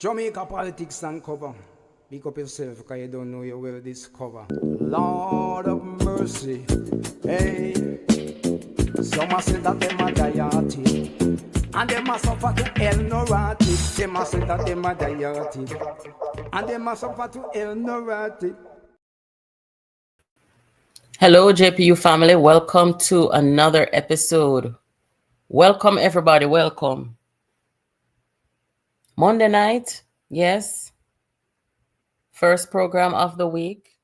Jamaica politics and cover. Pick up yourself because you don't know you will discover. Lord of mercy. Hey. Some a say that them a dieted. And them a suffer to hell no rotted. Them a say that them a dieted. And them a suffer to hell no rotted. Hello, JPU family. Welcome to another episode. Welcome, everybody. Welcome. Monday night, yes. First program of the week.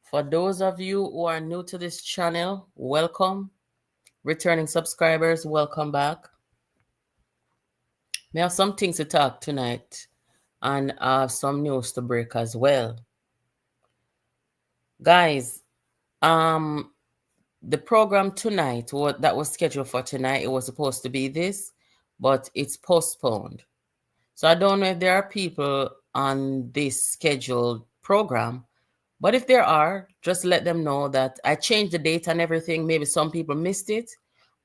For those of you who are new to this channel, welcome. Returning subscribers, welcome back. We have some things to talk tonight and some news to break as well. Guys, the program tonight, that was scheduled for tonight, it was supposed to be this, but it's postponed. So I don't know if there are people on this scheduled program, but if there are, just let them know that I changed the date and everything. Maybe some people missed it,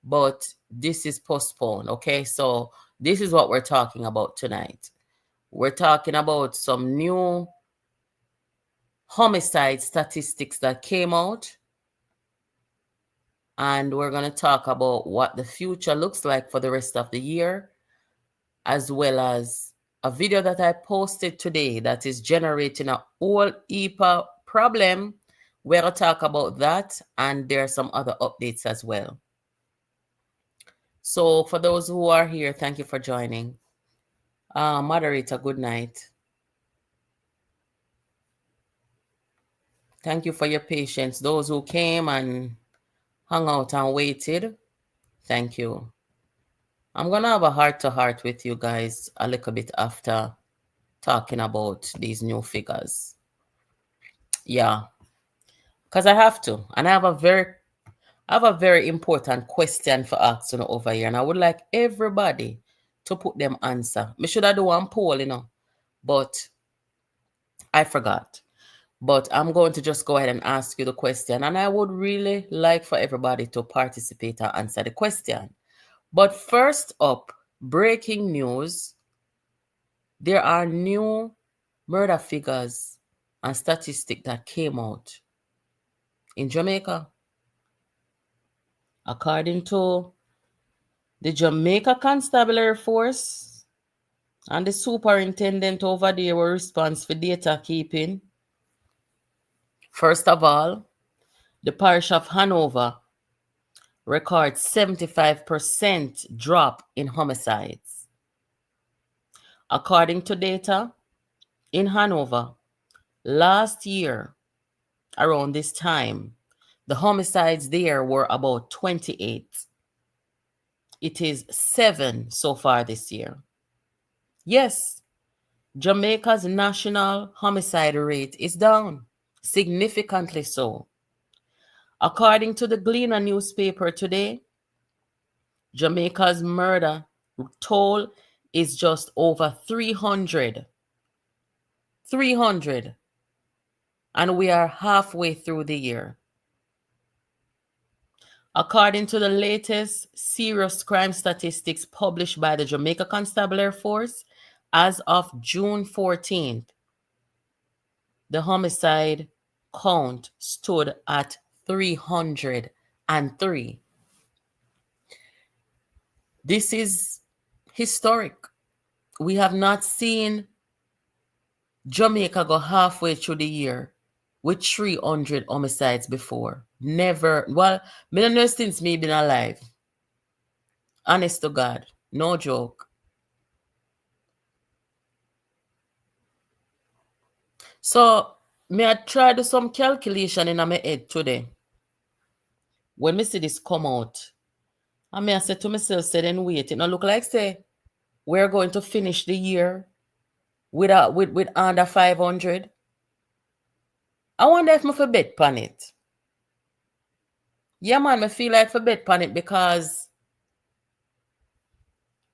but this is postponed, okay? So this is what we're talking about tonight. We're talking about some new homicide statistics that came out. And we're going to talk about what the future looks like for the rest of the year, as well as a video that I posted today that is generating a whole heap of problem. We're going to talk about that, and there are some other updates as well. So for those who are here, thank you for joining. Moderator, good night. Thank you for your patience. Those who came and hung out and waited, thank you. I'm going to have a heart-to-heart with you guys a little bit after talking about these new figures. Yeah, because I have to. And I have a very important question for asking over here. And I would like everybody to put them answer. Me should have do one poll, but I forgot. But I'm going to just go ahead and ask you the question. And I would really like for everybody to participate and answer the question. But first up, breaking news. There are new murder figures and statistics that came out in Jamaica. According to the Jamaica Constabulary Force and the superintendent over there were responsible for data keeping. First of all, the parish of Hanover records 75% drop in homicides. According to data, in Hanover, last year, around this time, the homicides there were about 28. It is 7 so far this year. Yes, Jamaica's national homicide rate is down, significantly so. According to the Gleaner newspaper today, Jamaica's murder toll is just over 300. 300. And we are halfway through the year. According to the latest serious crime statistics published by the Jamaica Constabulary Force, as of June 14th, the homicide count stood at 303. This is historic. We have not seen Jamaica go halfway through the year with 300 homicides before. Never. Well, me don't know since me been alive. Honest to God. No joke. So, me I try do some calculation in my head today. When me see this come out, and me I say to myself, say then wait, it not look like say we're going to finish the year with under 500. I wonder if me for bet on it. Yeah, man, me feel like for bet on it because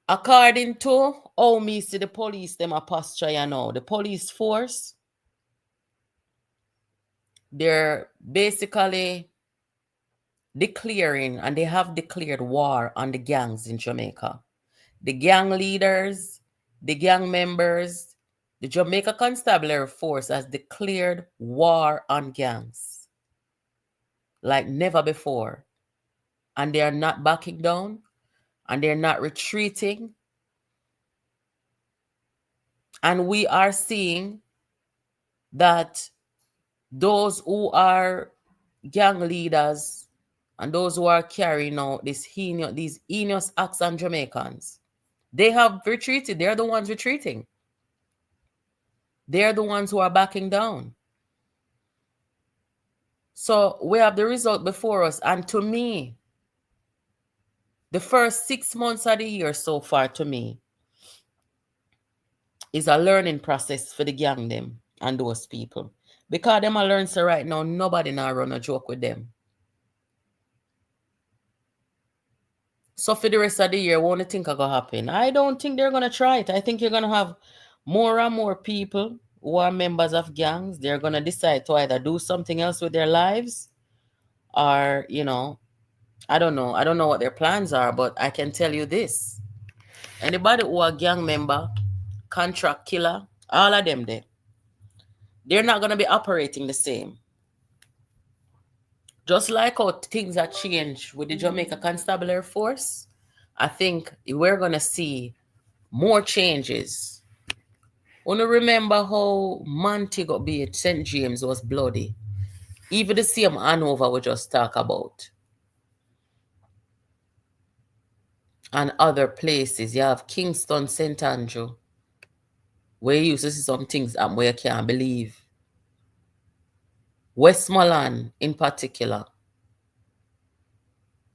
according to how me see the police, them a posture, the police force, they're basically declaring, and they have declared war on the gangs in Jamaica. The gang leaders, the gang members, the Jamaica Constabulary Force has declared war on gangs like never before. And they are not backing down, and they're not retreating. And we are seeing that those who are gang leaders and those who are carrying out these heinous acts on Jamaicans, they have retreated. They're the ones retreating. They're the ones who are backing down. So we have the result before us. And to me, the first 6 months of the year so far, to me, is a learning process for the gang them and those people. Because them a learn so right now, nobody now run a joke with them. So for the rest of the year, what do you think are going to happen? I don't think they're going to try it. I think you're going to have more and more people who are members of gangs. They're going to decide to either do something else with their lives or, I don't know. I don't know what their plans are, but I can tell you this. Anybody who are gang member, contract killer, all of them there, they're not going to be operating the same. Just like how things have changed with the Jamaica Constabulary Force, I think we're going to see more changes. Want to remember how Montego Bay, St. James was bloody. Even the same Hanover we just talk about. And other places. You have Kingston, St. Andrew, where you used to see some things where you can't believe. Westmoreland in particular.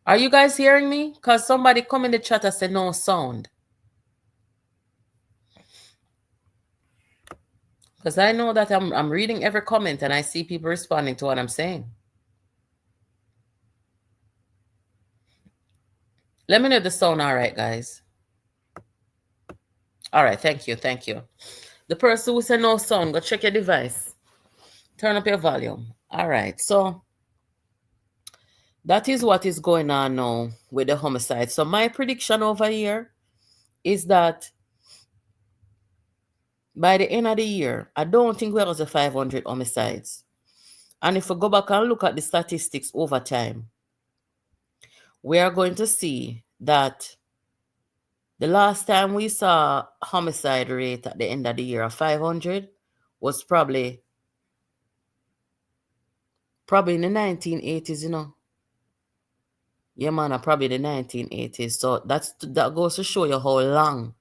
Are you guys hearing me? Because somebody come in the chat and say no sound. Because I know that I'm reading every comment and I see people responding to what I'm saying. Let me know if the sound all right, guys. All right, thank you. The person who said no sound, go check your device. Turn up your volume. All right, so that is what is going on now with the homicide. So my prediction over here is that by the end of the year, I don't think we're going to 500 homicides. And if we go back and look at the statistics over time, we are going to see that the last time we saw homicide rate at the end of the year of 500 was probably in the 1980s, Yeah, man, probably the 1980s. So that goes to show you how long.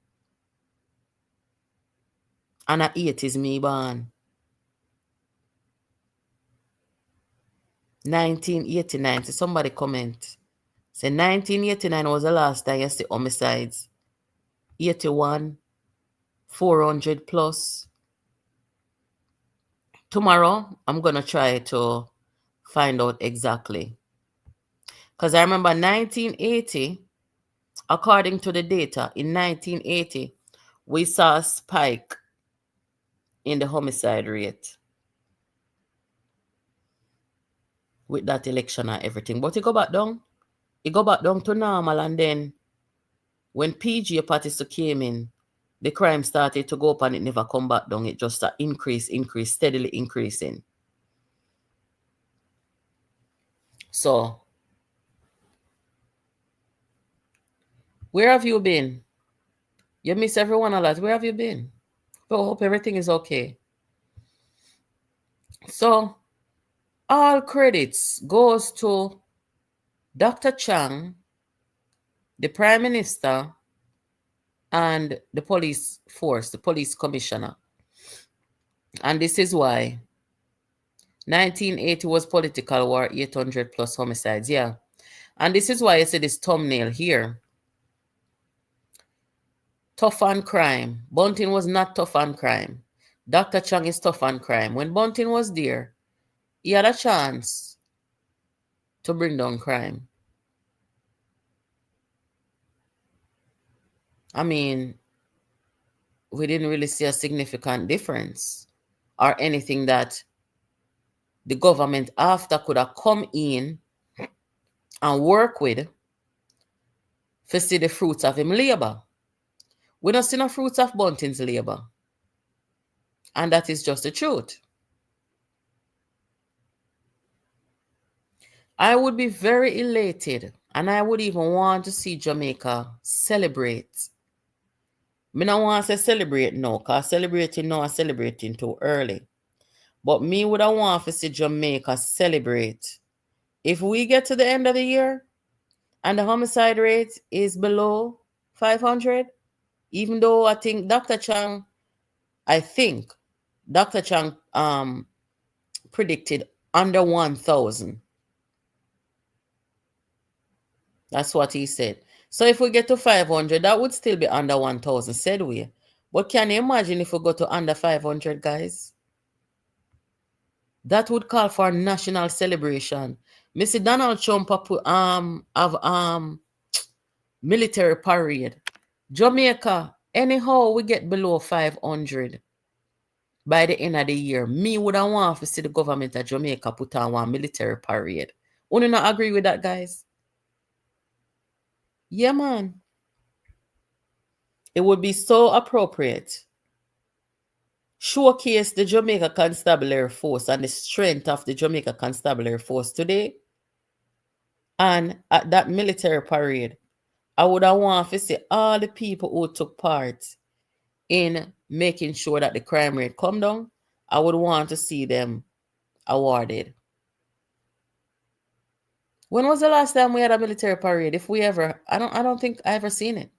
And at 80s me born. 1989. So somebody comment. Say 1989 was the last time you see homicides. 81, 400 plus. Tomorrow, I'm going to try to find out exactly. Because I remember 1980, according to the data, in 1980, we saw a spike in the homicide rate with that election and everything. But it go back down. It go back down to normal, and then when PG parties came in, the crime started to go up and it never come back down. It just increase, steadily increasing. So, where have you been? You miss everyone a lot. Where have you been? But I hope everything is okay. So, all credits goes to Dr. Chang, the Prime Minister, and the police force, the police commissioner. And this is why 1980 was political war, 800 plus homicides. Yeah. And this is why I see this thumbnail here. Tough on crime. Bunting was not tough on crime. Dr. Chang is tough on crime. When Bunting was there, he had a chance to bring down crime. I mean, we didn't really see a significant difference or anything that the government after could have come in and work with to see the fruits of him labor. We don't see no fruits of Bunting's labor. And that is just the truth. I would be very elated, and I would even want to see Jamaica celebrate. Me not want to celebrate now, because celebrating now is celebrating too early. But me would I want to see Jamaica celebrate. If we get to the end of the year and the homicide rate is below 500, even though I think Dr. Chang predicted under 1,000. That's what he said. So if we get to 500, that would still be under 1,000, said we. But can you imagine if we go to under 500, guys? That would call for a national celebration. Mr. Donald Trump have military parade. Jamaica, anyhow, we get below 500 by the end of the year. Me would have want to see the government of Jamaica put on one military parade. Would you not agree with that, guys? Yeah, man. It would be so appropriate. Showcase the Jamaica Constabulary Force and the strength of the Jamaica Constabulary Force today. And at that military parade, I would have want to see all the people who took part in making sure that the crime rate come down. I would want to see them awarded. When was the last time we had a military parade? If we ever, I don't think I ever seen it.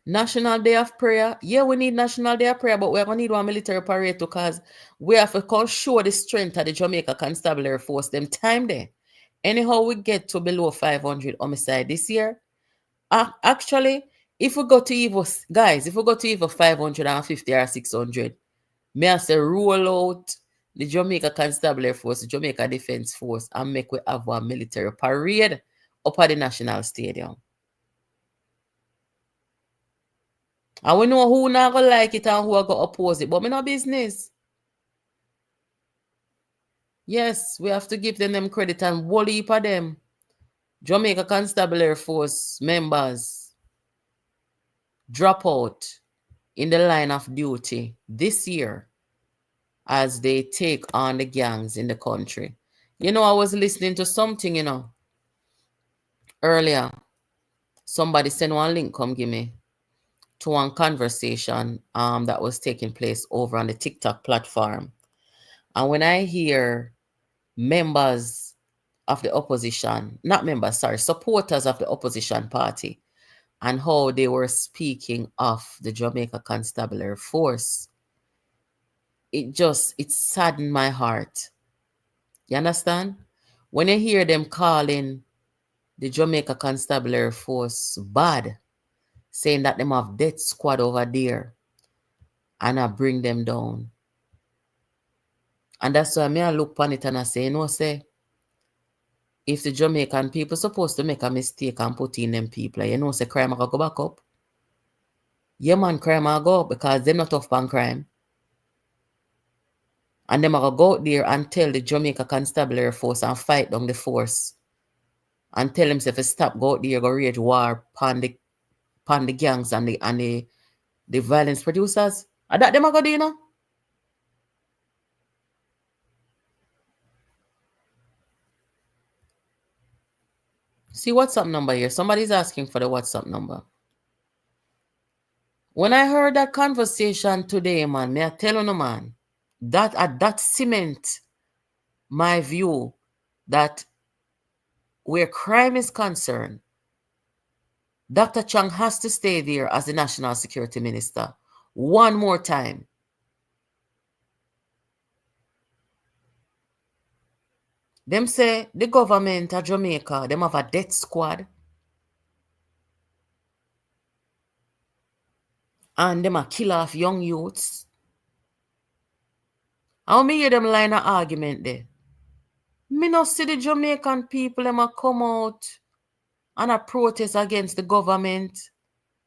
National Day of Prayer. Yeah, we need National Day of Prayer, but we're going to need one military parade too, because we have to show the strength of the Jamaica Constabulary Force them time there. Anyhow, we get to below 500 homicide this year. Actually, if we go to even, guys, if we go to even 550 or 600, may I say roll out the Jamaica Constabulary Force, the Jamaica Defense Force, and make we have one military parade up at the National Stadium. And we know who not gonna like it and who are gonna oppose it, but me no business. Yes, we have to give them credit and whole heap of them. Jamaica Constabulary Force members drop out in the line of duty this year as they take on the gangs in the country. You know, I was listening to something, earlier. Somebody sent one link, come give me, to one conversation that was taking place over on the TikTok platform. And when I hear members of the opposition, supporters of the opposition party, and how they were speaking of the Jamaica Constabulary Force, it saddened my heart. You understand? When you hear them calling the Jamaica Constabulary Force bad, saying that them have death squad over there, and I bring them down. And that's why I look upon it and I say, if the Jamaican people supposed to make a mistake and put in them people, say crime will go back up. Yeah, man, crime will go up because they're not tough on crime. And them will go out there and tell the Jamaica Constabulary Force and fight down the force. And tell themselves to stop, go out there, go rage war upon the gangs and the violence producers. And that them will go do, See WhatsApp number here. Somebody's asking for the WhatsApp number. When I heard that conversation today, man, may I tell you, man, that cement my view that where crime is concerned, Dr. Chang has to stay there as the National Security Minister one more time. Them say the government of Jamaica, them have a death squad. And them a kill off young youths. How me hear them line of argument there? Me no see the Jamaican people them a come out and a protest against the government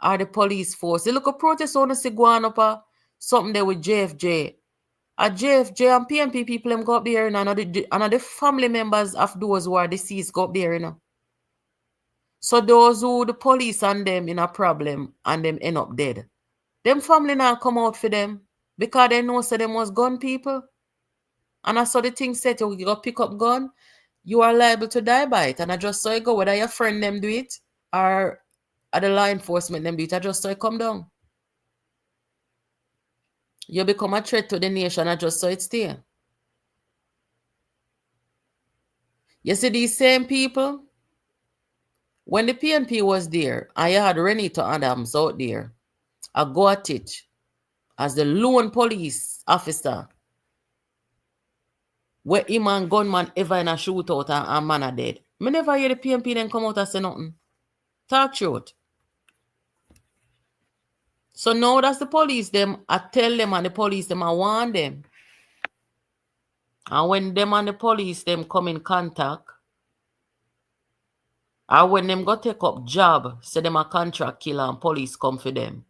or the police force. They look a protest on the go up something there with JFJ. A JFJ and PNP people them go up there, and the family members of those who are deceased go up there, So those who the police and them in a problem and them end up dead, them family now come out for them because they know so them was gun people. And I saw the thing said you go pick up gun, you are liable to die by it. And I just saw it go, whether your friend them do it or the law enforcement them do it, I just saw it come down. You become a threat to the nation, I just saw it stay. You see these same people, when the PNP was there, and you had Renita Adams out there, I go at it as the lone police officer, where him and gunman ever in a shootout and man are dead. Me never hear the PNP then come out and say nothing. Talk truth. So now that's the police them, I tell them and the police them, I warn them. And when them and the police them come in contact, or when them go take up job, say them a contract killer and police come for them.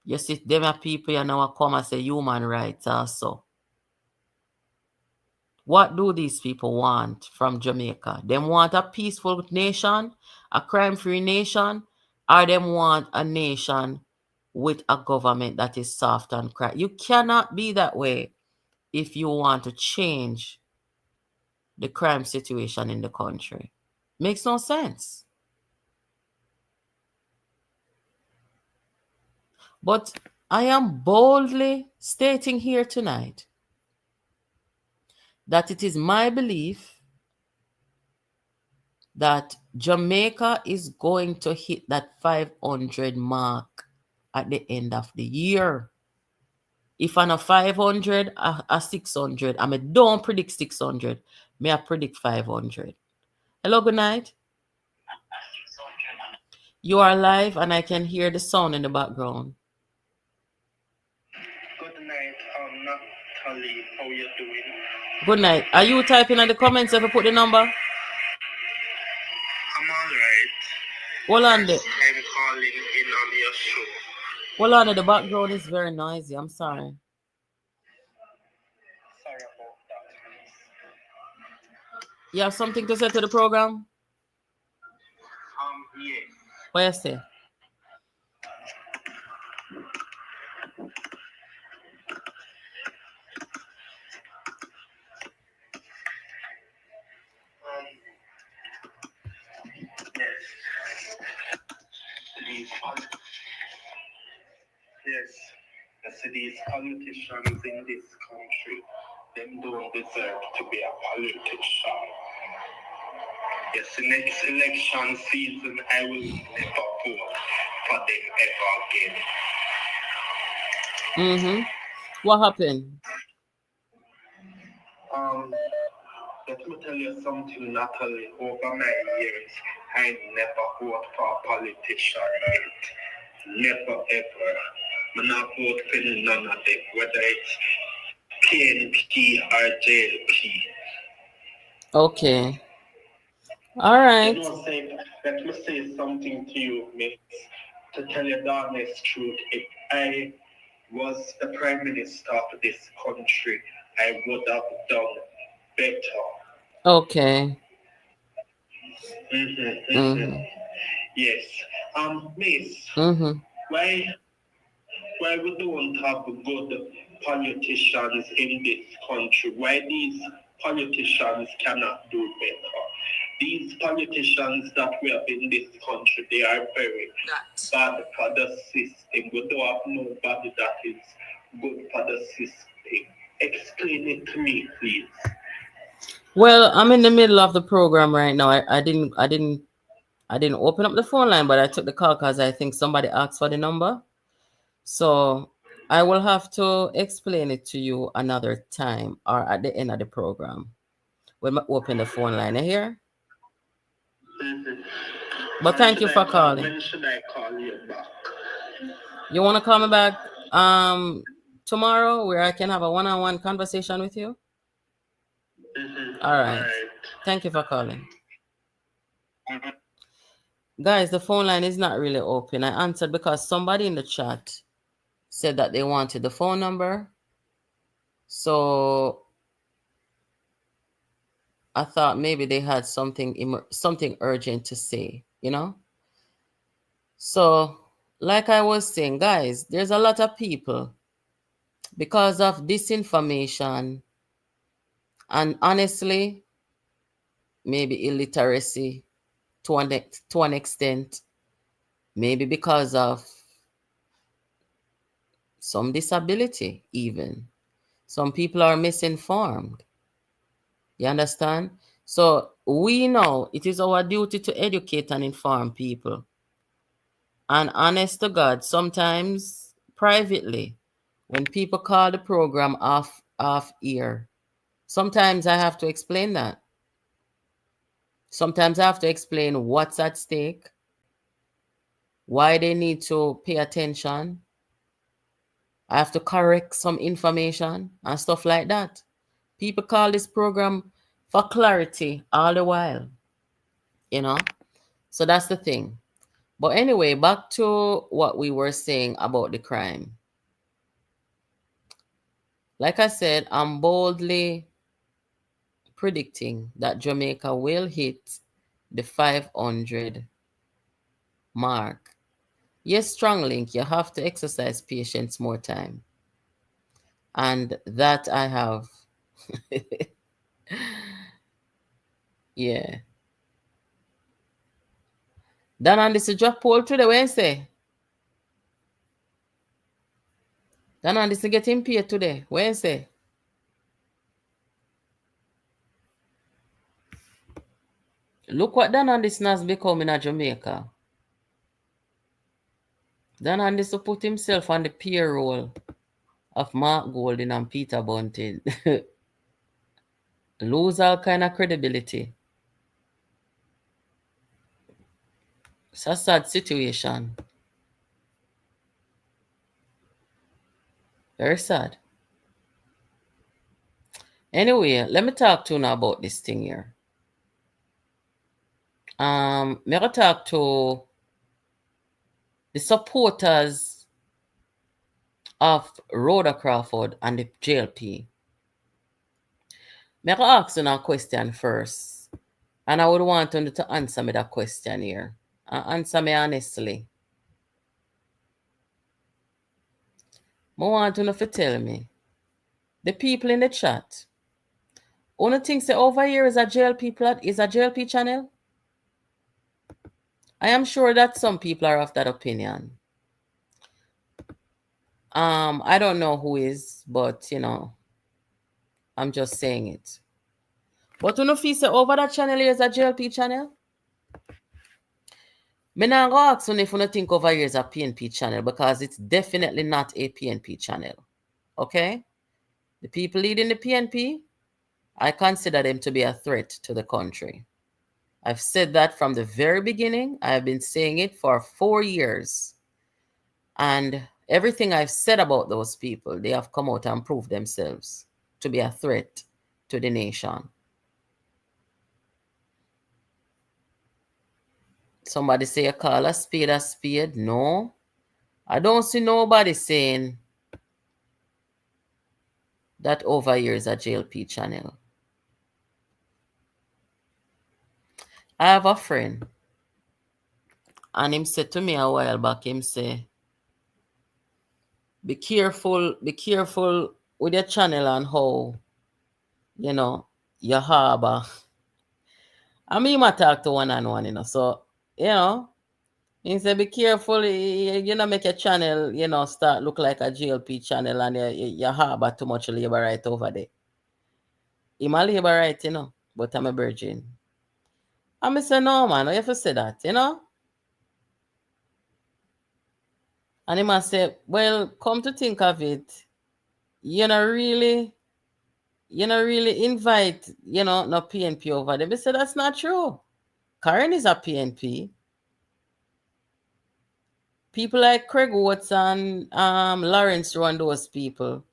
You see, them are people you now come and say human rights also. What do these people want from Jamaica? Them want a peaceful nation, a crime-free nation, or them want a nation with a government that is soft and crime? You cannot be that way if you want to change the crime situation in the country. Makes no sense. But I am boldly stating here tonight that it is my belief that Jamaica is going to hit that 500 mark at the end of the year. If I'm a 500, a 600, I mean, don't predict 600. May I predict 500. Hello, good night. You are live and I can hear the sound in the background. Good night, Natalie. How you doing? Good night. Are you typing in the comments if I put the number? I'm alright. Hold on I'm calling in on your show. Hold on, the background is very noisy. I'm sorry. Sorry about that, please. You have something to say to the program? Yes. What you say? Yes. These politicians in this country, them don't deserve to be a politician. Yes, the next election season, I will never vote for them ever again. What happened? Let me tell you something, Natalie. Over my years, I never vote for a politician yet. Never ever. I'm not vote for none of them, whether it's PNP or JLP. Okay. All right. Let me say something to you, miss. To tell you the honest truth, if I was the Prime Minister of this country, I would have done better. Okay. Yes. Miss. Why we don't have good politicians in this country? Why these politicians cannot do better? These politicians that we have in this country, they are very bad for the system. We don't have nobody that is good for the system. Explain it to me, please. Well, I'm in the middle of the program right now. I didn't open up the phone line, but I took the call because I think somebody asked for the number. So I will have to explain it to you another time or at the end of the program when I open the phone line. You hear? But thank you for calling. When should I call you back? You want to call me back tomorrow where I can have a one-on-one conversation with you? All right. Thank you for calling. Guys, the phone line is not really open. I answered because somebody in the chat said that they wanted the phone number. So I thought maybe they had something urgent to say, you know? So, like I was saying, guys, there's a lot of people because of disinformation and honestly, maybe illiteracy to an extent, maybe because of some disability, even. Some people are misinformed. You understand? So we know it is our duty to educate and inform people. And honest to God, sometimes privately, when people call the program off ear, sometimes I have to explain that. Sometimes I have to explain what's at stake, why they need to pay attention. I have to correct some information and stuff like that. People call this program for clarity all the while, you know? So that's the thing. But anyway, back to what we were saying about the crime. Like I said, I'm boldly predicting that Jamaica will hit the 500 mark. Yes, strong link, you have to exercise patience more time. And that I have. Yeah. Dan on this drop poll today, Wednesday. Dan on this get him paid today, Wednesday. Look what Dan on this has become in Jamaica. Dan on this to put himself on the payroll of Mark Golding and Peter Bunting. Lose all kind of credibility. It's a sad situation. Very sad. Anyway, let me talk to you now about this thing here. Me gonna talk to the supporters of Rhoda Crawford and the JLP. Me gonna ask you a question first. And I would want you to answer me that question here. Answer me honestly. I want you to tell me. The people in the chat. Only thing say over here is a JLP channel. I am sure that some people are of that opinion. I don't know who is, but you know, I'm just saying it. But you know, if you say over that channel here is a JLP channel, me not go ask you if you think over here is a PNP channel because it's definitely not a PNP channel. Okay? The people leading the PNP, I consider them to be a threat to the country. I've said that from the very beginning. I've been saying it for 4 years. And everything I've said about those people, they have come out and proved themselves to be a threat to the nation. Somebody say, call a spade a spade. No. I don't see nobody saying that over here is a JLP channel. I have a friend, and him said to me a while back, him say, be careful with your channel and how, you know, you harbor. I mean, I talk to one-on-one, you know, so, you know, he said, be careful, you know, make your channel, you know, start look like a JLP channel and you harbor too much labor right over there. I'm a labor right, you know, but I'm a virgin. I say, no, man, you have to say that, you know? And he must say, well, come to think of it, you know, really invite, you know, no PNP over there. They say, that's not true. Karen is a PNP. People like Craig Watts and Lawrence run those people.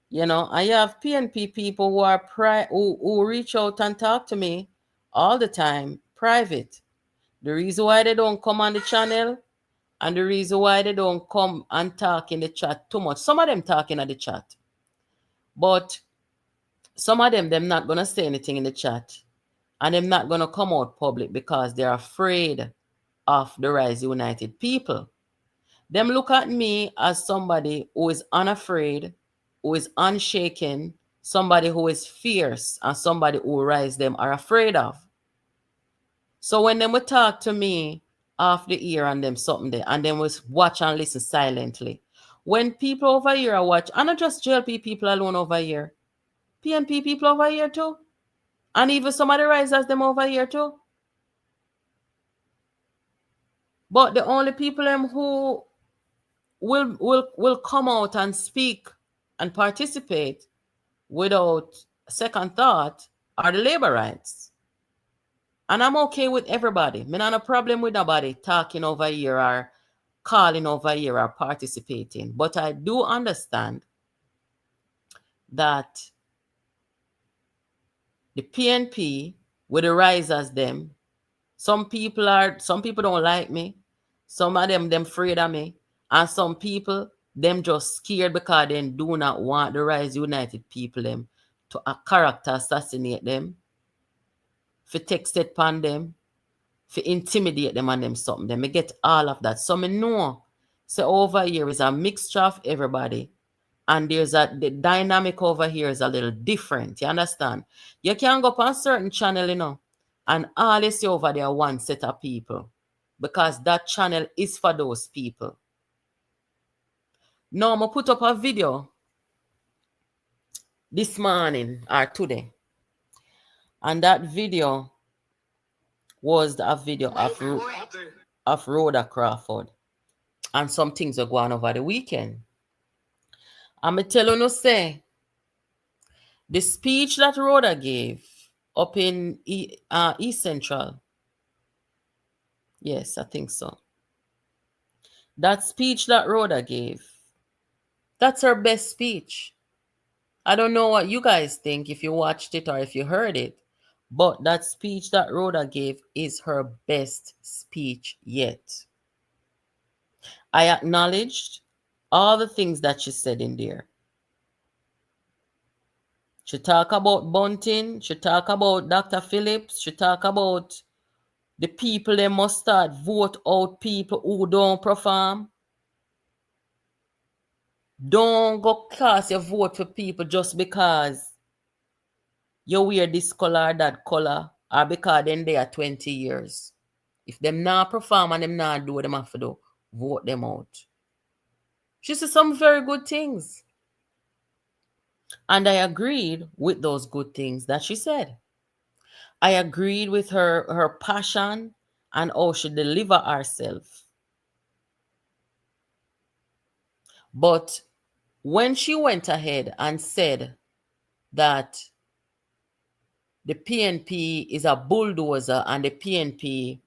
You know, I have PNP people who are who reach out and talk to me all the time, private. The reason why they don't come on the channel and the reason why they don't come and talk in the chat too much. Some of them talking at the chat. But some of them not going to say anything in the chat. And them not going to come out public because they're afraid of the Rise United people. Them look at me as somebody who is unafraid, who is unshaken, somebody who is fierce, and somebody who Rise them are afraid of. So when them would talk to me off the ear and them something there, and then was watch and listen silently. When people over here are watch, and not just JLP people alone over here, PNP people over here too. And even some of the risers them over here too. But the only people them who will come out and speak and participate without second thought are the Labourites. And I'm okay with everybody. Me not a problem with nobody talking over here or calling over here or participating. But I do understand that the PNP with the risers them, some people don't like me. Some of them afraid of me. And some people, them just scared because they do not want the Rise United people them to a character assassinate them, for text it upon them, for intimidate them and them something. Them get all of that. So me know. So over here is a mixture of everybody. And the dynamic over here is a little different. You understand? You can go up on certain channel, you know, and all you see over there one set of people. Because that channel is for those people. Now, I'm going to put up a video this morning or today. And that video was a video of Rhoda Crawford. And some things are going over the weekend. I'm going to tell you, say, the speech that Rhoda gave up in East Central. Yes, I think so. That speech that Rhoda gave, that's her best speech. I don't know what you guys think if you watched it or if you heard it, but that speech that Rhoda gave is her best speech yet. I acknowledged all the things that she said in there. She talked about Bunting, she talked about Dr. Phillips, she talked about the people, they must start vote out people who don't perform. Don't go cast your vote for people just because you wear this color or that color or because then they are 20 years. If them not perform and them not do what them have to do, vote them out. She said some very good things. And I agreed with those good things that she said. I agreed with her passion and how she deliver herself. But when she went ahead and said that the PNP is a bulldozer and the PNP,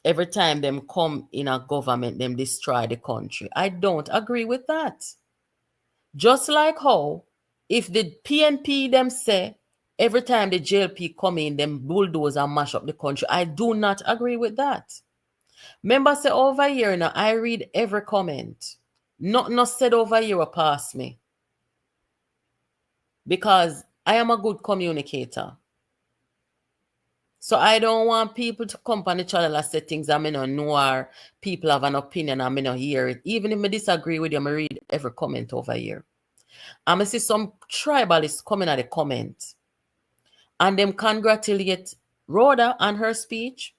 every time them come in a government, them destroy the country, I don't agree with that. Just like how, if the PNP them say, every time the JLP come in, them bulldoze and mash up the country, I do not agree with that. Remember, say over here now, I read every comment. Not said over here will pass me. Because I am a good communicator. So I don't want people to come on the channel and say things I may not know or people have an opinion and I may not hear it. Even if I disagree with you, I read every comment over here. I'm going to see some tribalists coming at the comment. And them congratulate Rhoda on her speech.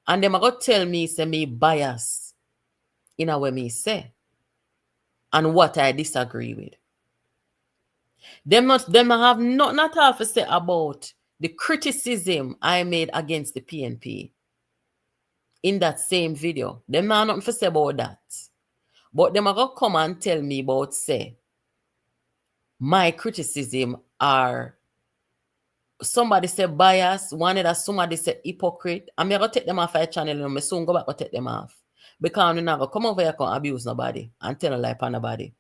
And them are going to tell me, say me bias in a way me say. And what I disagree with. Them have nothing at all to say about the criticism I made against the PNP in that same video. Them have nothing to say about that. But them are going to come and tell me about, say, my criticism are, somebody say bias, one that somebody say hypocrite. I'm going to take them off my channel and I soon go back and take them off. Because I'm not going to come over here and abuse nobody and tell a lie on nobody.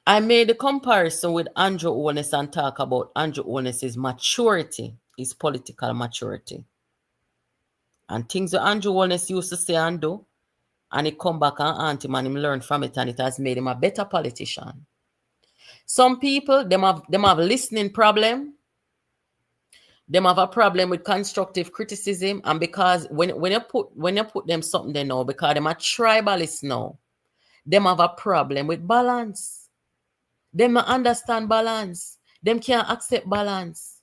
I made a comparison with Andrew Holness and talk about Andrew Holness's maturity, his political maturity. And things that Andrew Holness used to say and do, and he come back and aunt him and him learn from it, and it has made him a better politician. Some people, them have listening problem. Them have a problem with constructive criticism, and because when you put them something they know, because them are tribalists now, them have a problem with balance. Them not understand balance. Them can't accept balance.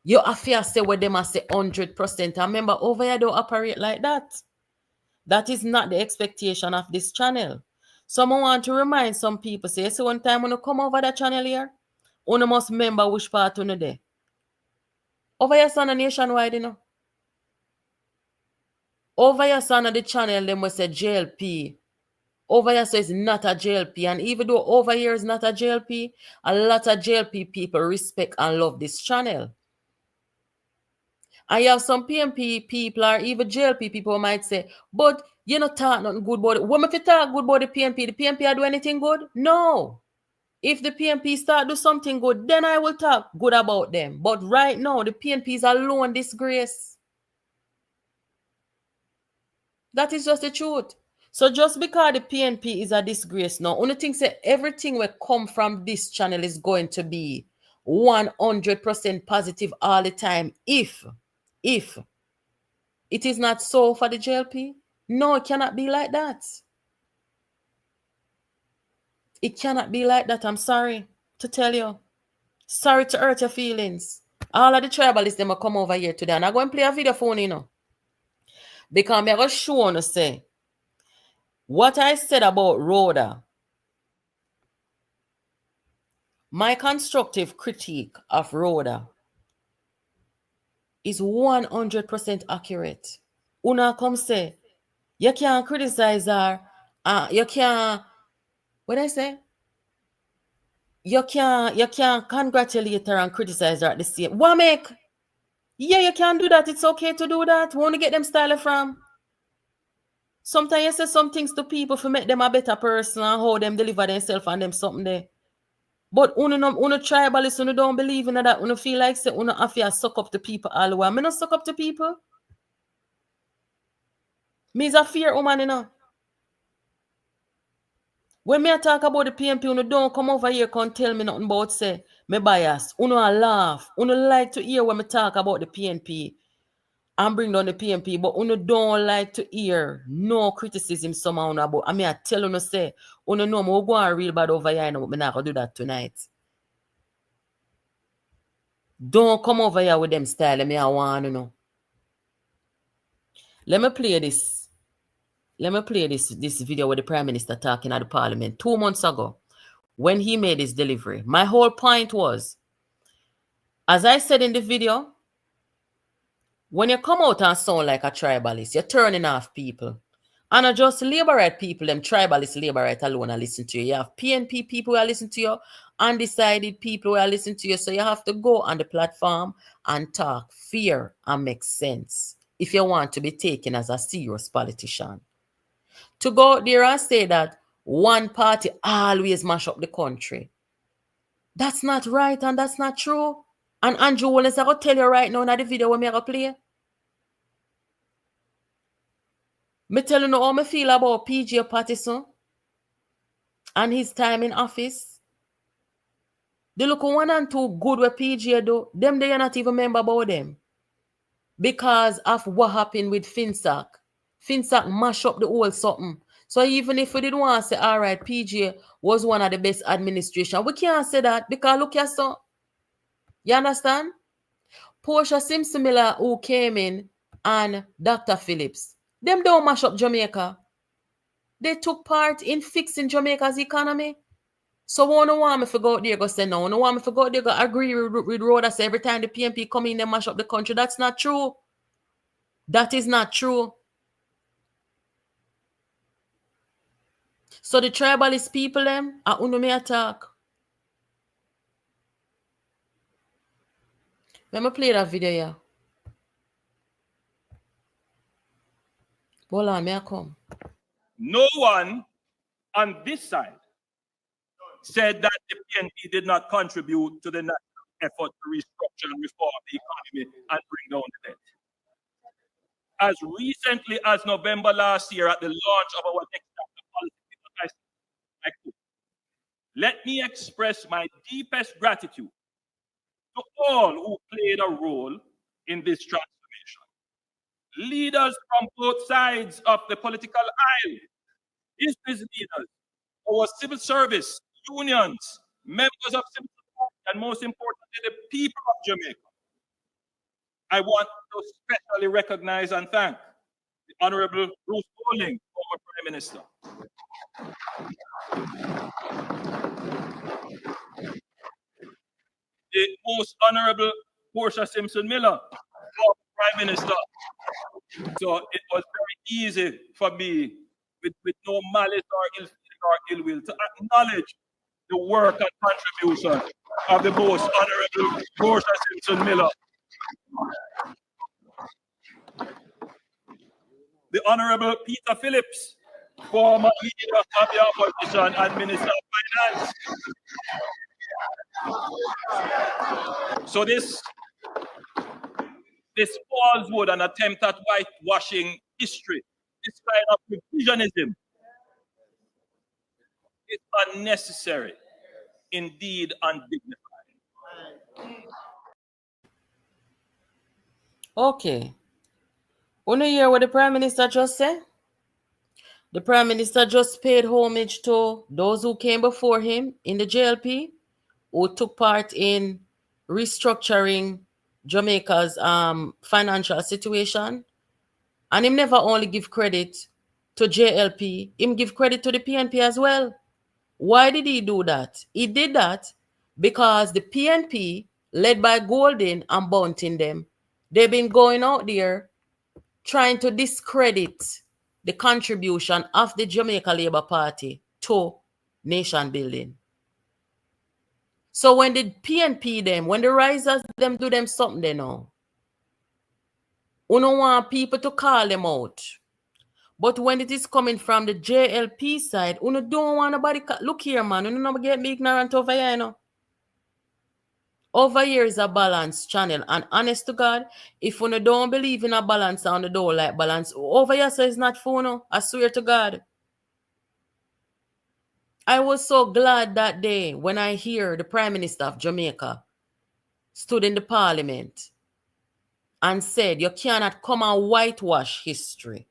You have to say what them say 100%. And remember, over here don't operate like that. That is not the expectation of this channel. So I want to remind some people, say, so one time when you come over the channel here, you must remember which part you there. Over here, son, nationwide, you know. Over here, son, the channel, them will say JLP. Over here, so it's not a JLP. And even though over here is not a JLP, a lot of JLP people respect and love this channel. And you have some PNP people or even JLP people who might say, but you not talk nothing good about it. When if you talk good about the PNP do anything good? No. If the PNP start do something good, then I will talk good about them. But right now, the PNP is alone disgrace. That is just the truth. So just because the PNP is a disgrace now, only thing say everything will come from this channel is going to be 100% positive all the time. If it is not so for the JLP, no, it cannot be like that. It cannot be like that. I'm sorry to tell you. Sorry to hurt your feelings. All of the tribalists, them will come over here today. And I'm going to play a video phone, you know. Because I'm going to show you, say, what I said about Rhoda, my constructive critique of Rhoda is 100% accurate. Una come say, you can't criticize her. You can't, what I say? You can't congratulate her and criticize her at the same. What make? Yeah, you can do that. It's okay to do that. We want to get them style from. Sometimes you say some things to people to make them a better person and how them deliver themselves and them something there. But uno tribalist, uno don't believe in that. Uno feel like say uno have to suck up to people all the way. Me not suck up to people. Me is a fear woman, you know. When me talk about the PNP, uno don't come over here and tell me nothing about say me bias. Uno a laugh. Uno like to hear when me talk about the PNP and bring down the PNP, but uno don't like to hear no criticism somehow about. I mean, I tell uno say, uno know me go on real bad over here, but me not gonna do that tonight. Don't come over here with them style. Me I want to know. Let me play this. Let me play this video with the Prime Minister talking at the Parliament 2 months ago when he made his delivery. My whole point was, as I said in the video, when you come out and sound like a tribalist, you're turning off people. And not just Labourite people, them tribalist Labourite alone are listen to you. You have PNP people who are listening to you, undecided people who are listening to you. So you have to go on the platform and talk fair and make sense if you want to be taken as a serious politician. To go out there and say that one party always mash up the country, that's not right and that's not true. And Andrew Wallace, I go tell you right now in the video when me go play. Me tell you how me feel about PJ Patterson and his time in office. They look 1 and 2 good with PJ do. Them they are not even remember about them. Because of what happened with Finsack. Finsack mash up the whole something. So even if we didn't want to say, all right, PJ was one of the best administration, we can't say that because look at so. You understand? Portia Simpson Miller who came in and Dr. Phillips, them don't mash up Jamaica. They took part in fixing Jamaica's economy. So we don't want me to go out there go say no. We don't want me to go out there go agree with Rhoda say every time the PNP come in, they mash up the country. That's not true. That is not true. So the tribalist people them are under me attack. Let me play that video here. Hold on, may I come? No one on this side said that the PNP did not contribute to the national effort to restructure and reform the economy and bring down the debt. As recently as November last year, at the launch of our next chapter policy, let me express my deepest gratitude to all who played a role in this transformation. Leaders from both sides of the political aisle, business leaders, our civil service, unions, members of civil society, and most importantly, the people of Jamaica. I want to specially recognize and thank the Honorable Bruce Bowling, former Prime Minister. The most Honorable Portia Simpson Miller, former Prime Minister. So it was very easy for me, with no malice or ill will, to acknowledge the work and contribution of the most Honorable Portia Simpson Miller. The Honorable Peter Phillips, former leader of the opposition and Minister of Finance. So this falsehood and attempt at whitewashing history, this kind of revisionism, is unnecessary, indeed undignified. Okay. Wanna hear what the Prime Minister just said? The Prime Minister just paid homage to those who came before him in the JLP, who took part in restructuring Jamaica's financial situation. And him never only give credit to JLP, him give credit to the PNP as well. Why did he do that? He did that because the PNP, led by Golden and Bunting them, they've been going out there trying to discredit the contribution of the Jamaica Labour Party to nation building. So when the PNP them, when the risers them do them something they know, we don't want people to call them out. But when it is coming from the JLP side, we don't want nobody. Look here, man, we don't get me ignorant over here, you know. Over here is a balanced channel, and honest to God, if you don't believe in a balance and you don't like balance, over here so it's not for you, I swear to God. I was so glad that day when I hear the Prime Minister of Jamaica stood in the Parliament and said, you cannot come and whitewash history.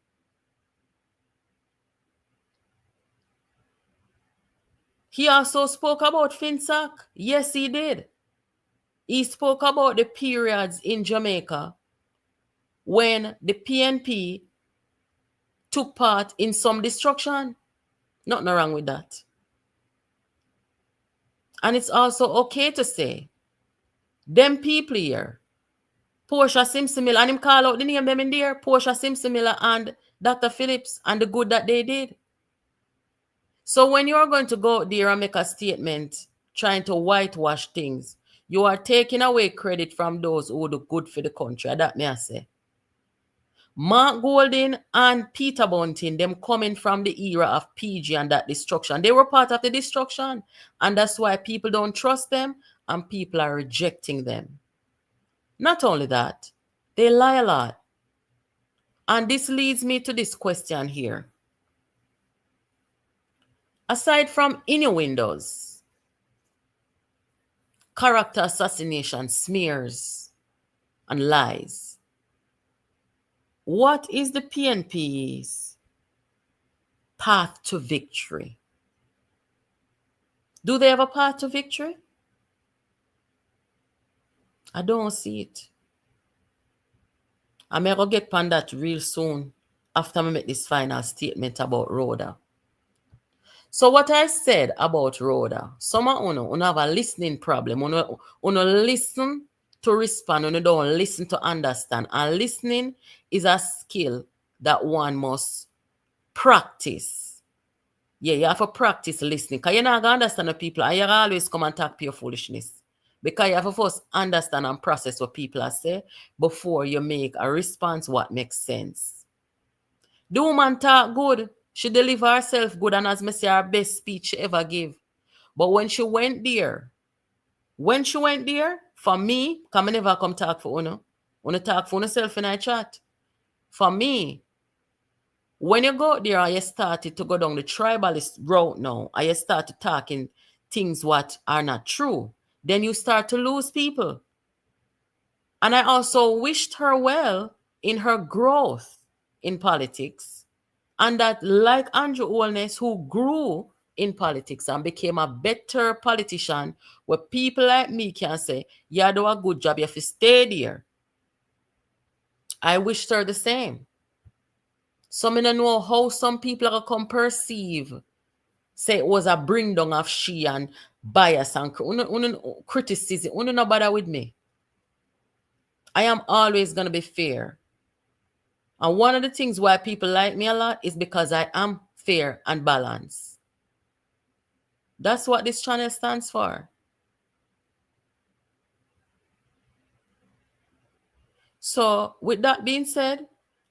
He also spoke about FinSac. Yes, he did. He spoke about the periods in Jamaica when the PNP took part in some destruction. Nothing wrong with that. And it's also okay to say, them people here, Portia Simpson Miller, and him call out the name them in there, Portia Simpson Miller and Dr. Phillips, and the good that they did. So when you're going to go out there and make a statement trying to whitewash things, you are taking away credit from those who do good for the country. That may I say. Mark Golden and Peter Bunting, them coming from the era of PG and that destruction. They were part of the destruction. And that's why people don't trust them and people are rejecting them. Not only that, they lie a lot. And this leads me to this question here. Aside from innuendos, character assassination, smears, and lies, what is the PNP's path to victory? Do they have a path to victory? I don't see it. I'm going to get on that real soon after I make this final statement about Rhoda. So what I said about Rhoda, some of you have a listening problem. You listen to respond, you don't listen to understand. And listening is a skill that one must practice. Yeah, you have to practice listening. Because you're not going to understand the people and you always come and talk pure foolishness. Because you have to first understand and process what people are saying before you make a response what makes sense. The woman talk good. She deliver herself good and as me say her best speech she ever gave. But when she went there, for me, because I never come talk for you, want to talk for yourself in a chat. For me, when you go there and you started to go down the tribalist route now, and you started talking things what are not true, then you start to lose people. And I also wished her well in her growth in politics. And that, like Andrew Holness, who grew in politics and became a better politician, where people like me can say, you do a good job, you have to stay there. I wished her the same. So I don't know how some people are come perceive, say it was a bring down of she and bias and criticism. You not bother with me. I am always going to be fair. And one of the things why people like me a lot is because I am fair and balanced. That's what this channel stands for. So, with that being said,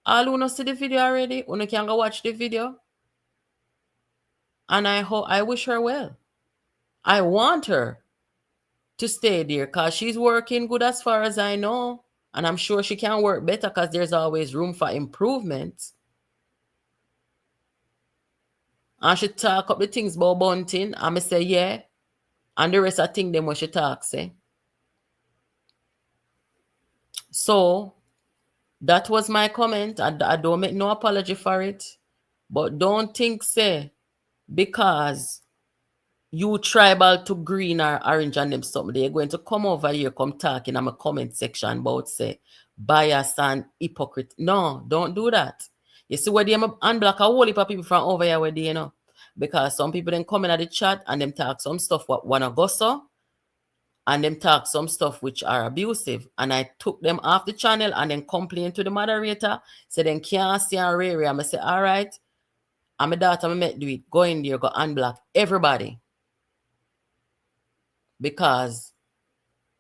all who not see the video already, you can go watch the video. And I wish her well. I want her to stay there because she's working good as far as I know. And I'm sure she can work better because there's always room for improvement. And she talk up the things about bunting. And I say, yeah. And the rest I think them what she talk, say. So, that was my comment. I don't make no apology for it. But don't think, say, because you tribal to green or orange and them something, they're going to come over here, come talk in my comment section about, say, bias and hypocrite. No, don't do that. You see where they unblock a whole heap of people from over here where they, you know, because some people then come in at the chat and them talk some stuff what wanna go so, and them talk some stuff which are abusive. And I took them off the channel and then complained to the moderator, say then can't see and rare. I say, all right, I'm a daughter, I met do it. Go in there, go unblock everybody. Because,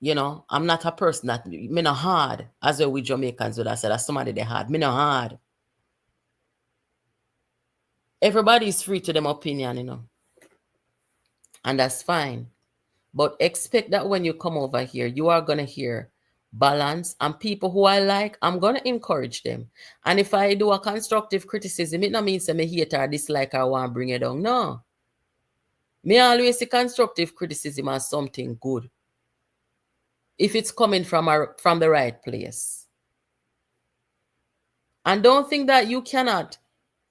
you know, I'm not a person that, me not hard, as well with Jamaicans would have said, that's somebody they hard. Me not hard. Everybody is free to them opinion, you know. And that's fine. But expect that when you come over here, you are going to hear balance, and people who I like, I'm going to encourage them. And if I do a constructive criticism, it not means that me hate or dislike or want to bring it down. No. Me always see constructive criticism as something good, if it's coming from the right place. And don't think that you cannot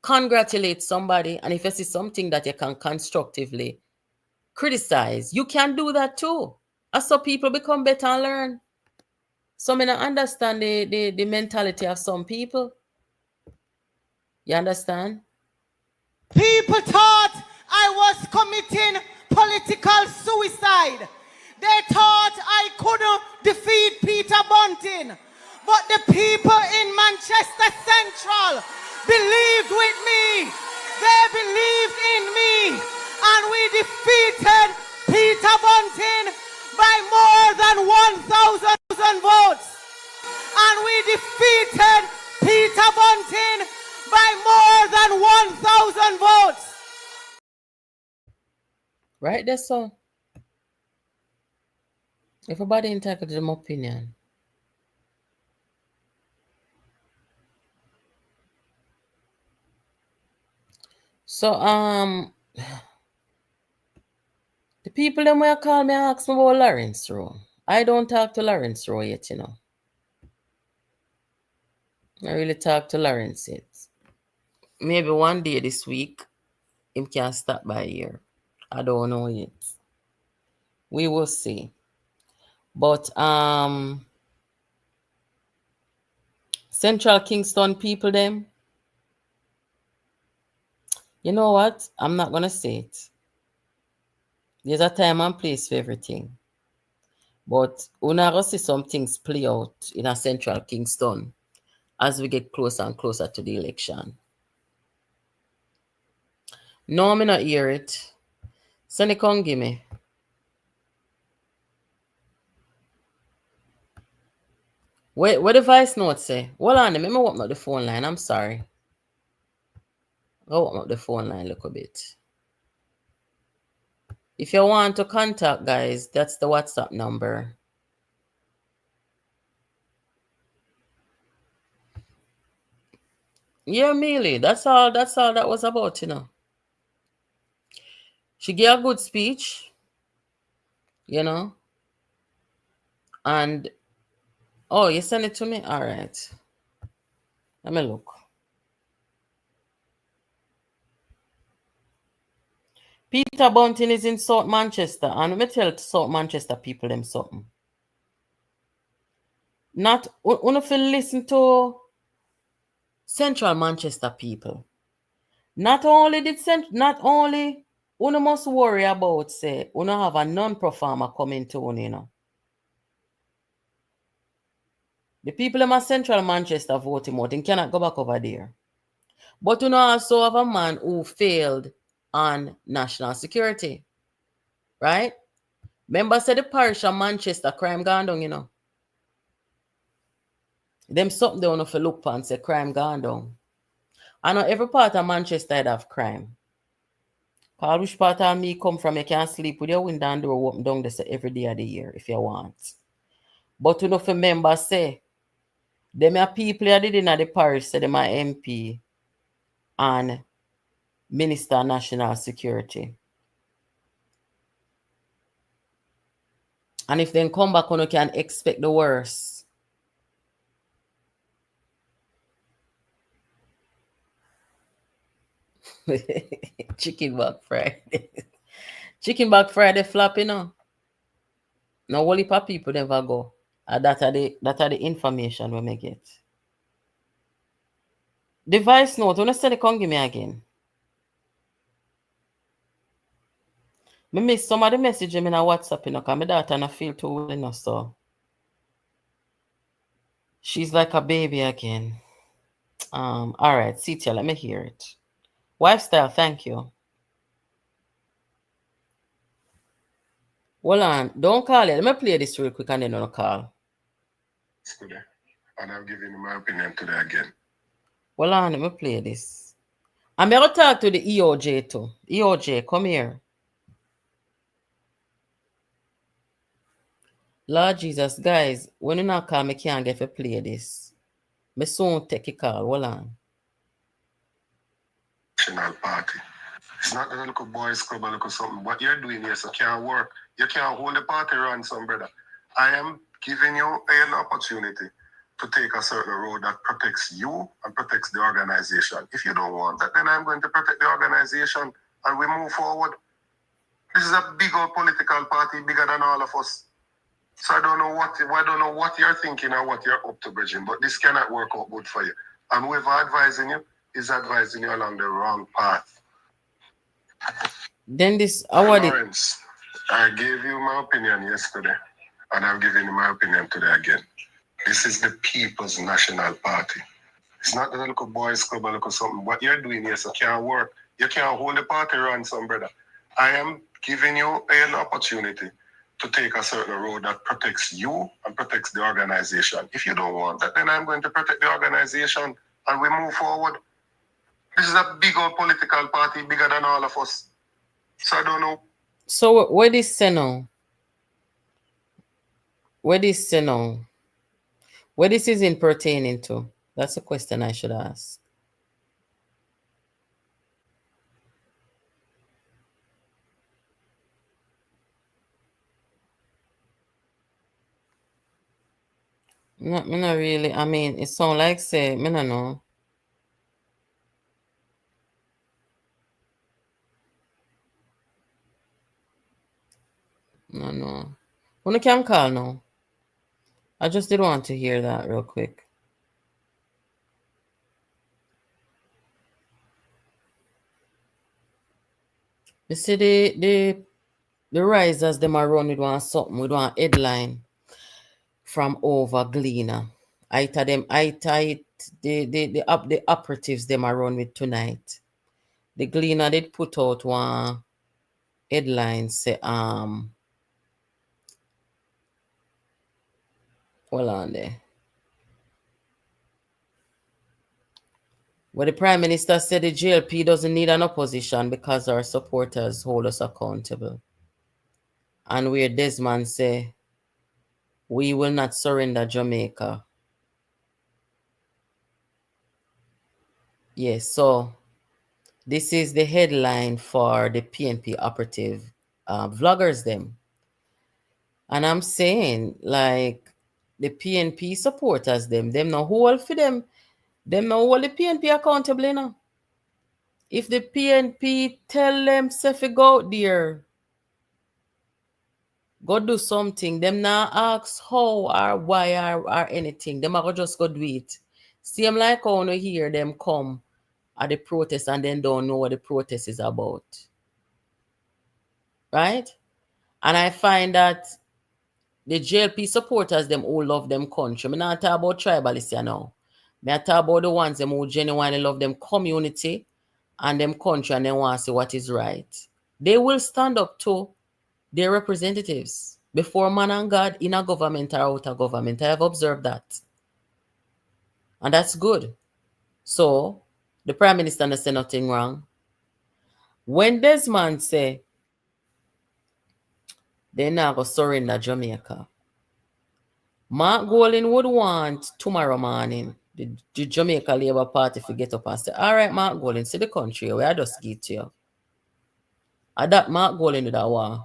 congratulate somebody, and if you see something that you can constructively criticize, you can do that too. As so people become better and learn. So I don't understand the mentality of some people. You understand? People thought I was committing political suicide. They thought I couldn't defeat Peter Bunting. But the people in Manchester Central believed with me. They believed in me. And we defeated Peter Bunting by more than 1,000 votes. And we defeated Peter Bunting by more than 1,000 votes. Right there, so. Everybody entitled to their opinion. So, the people them will call me and ask me about Lawrence Rowe. I don't talk to Lawrence Rowe yet, you know. I really talk to Lawrence yet. Maybe one day this week, him can stop by here. I don't know yet. We will see. But Central Kingston people them, you know what? I'm not gonna say it. There's a time and place for everything. But we're not gonna see some things play out in a Central Kingston as we get closer and closer to the election. No, I'm not hear it. Send it, come give me. Wait, what the voice note say? Hold on, let me open up the phone line. I'm sorry. I'll open up the phone line a little bit. If you want to contact, guys, that's the WhatsApp number. Yeah, Mealy, that's all that was about, you know. She gave a good speech. you know? And, oh, you send it to me? All right. Let me look. Peter Bunting is in South Manchester, and let me tell South Manchester people them something. Not, if you listen to Central Manchester people, not only must worry about say uno have a non-performer coming to you know. The people in my Central Manchester voting out and cannot go back over there. But uno also have a man who failed on national security. Right? Remember said the parish of Manchester crime gone down, you know. Them something they want to look for and say crime gone down. I know every part of Manchester have crime. Cause which part of me come from, you can sleep with your window and door open down there every day of the year if you want. But you know, if remember say, them are people that did in the parish, say them are MP and Minister of National Security. And if they come back, you can expect the worst. Chicken back Friday. Chicken back Friday flop, you know. No whole heap of people never go. That are the information we may get. The voice note, when I say they come give me again. Me miss some of the message in WhatsApp, you know, because my daughter not feel too well, you know, so she's like a baby again. All right, Cynthia, let me hear it. Lifestyle, thank you. Hold on, don't call it. Let me play this real quick and then I'll call. Today, and I'm giving my opinion today again. Hold on, let me play this. I'm going to talk to the EOJ too. EOJ, come here. Lord Jesus, guys, when you not call me, can't get to play this. Me soon take a call. Hold on. National party. It's not a little boys club or little something. What you're doing here, so can't work. You can't hold the party ransom, brother. I am giving you an opportunity to take a certain road that protects you and protects the organization. If you don't want that, then I'm going to protect the organization and we move forward. This is a big old political party, bigger than all of us. So I don't know what you're thinking or what you're up to, Bridget, but this cannot work out good for you. And whoever advising you is advising you along the wrong path. Then this Lawrence, I gave you my opinion yesterday, and I'm giving you my opinion today again. This is the People's National Party. It's not the little boys club or little something. What you're doing here, so can't work. You can't hold the party ransom, brother. I am giving you an opportunity to take a certain road that protects you and protects the organization. If you don't want that, then I'm going to protect the organization and we move forward. This is a big old political party, bigger than all of us. So I don't know. So where this say now? Where this say now? Where this is in pertaining to? That's a question I should ask. Not really. I mean, it sound like say, me no know. No. When you can call now. I just did want to hear that real quick. You see the risers them are run with one something with one headline from over Gleaner. The operatives them are run with tonight. The Gleaner did put out one headline say hold on there. Well, the Prime Minister said the GLP doesn't need an opposition because our supporters hold us accountable. And where Desmond say, we will not surrender Jamaica. Yes, so this is the headline for the PNP operative vloggers them. And I'm saying, like, the PNP supporters, them no hold for them no hold the PNP accountable, you know. If the PNP tell them, say, if you go out there, go do something, them now ask how or why or anything. Them are just go do it. Same like how you hear them come at the protest and then don't know what the protest is about. Right? And I find that the JLP supporters, them who love them country. I'm not talking about tribalists here now. I talk about the ones them who genuinely love them community and them country and they want to see what is right. They will stand up to their representatives before man and God in a government or out of government. I have observed that. And that's good. So, the Prime Minister doesn't say nothing wrong. When Desmond say, they now go surrender Jamaica, Mark Golding would want tomorrow morning the Jamaica Labour Party to get up and say, all right, Mark Golding, see the country where I just get to you. And that Mark Golding would have want.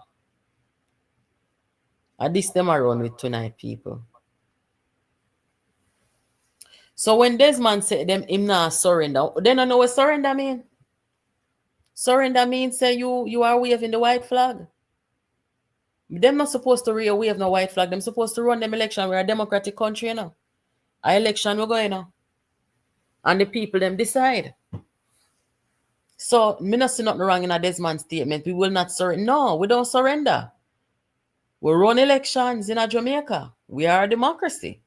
And this them around with tonight, people. So when Desmond said them him not surrender, they don't know what surrender mean. Surrender means say you are waving the white flag. Them not supposed to wave no white flag. Them supposed to run them election. We're a democratic country, you know. Our election we're going now. And the people them decide. So me not see nothing wrong in a Desmond statement. We will not surrender. No, we don't surrender. We run elections in a Jamaica. We are a democracy.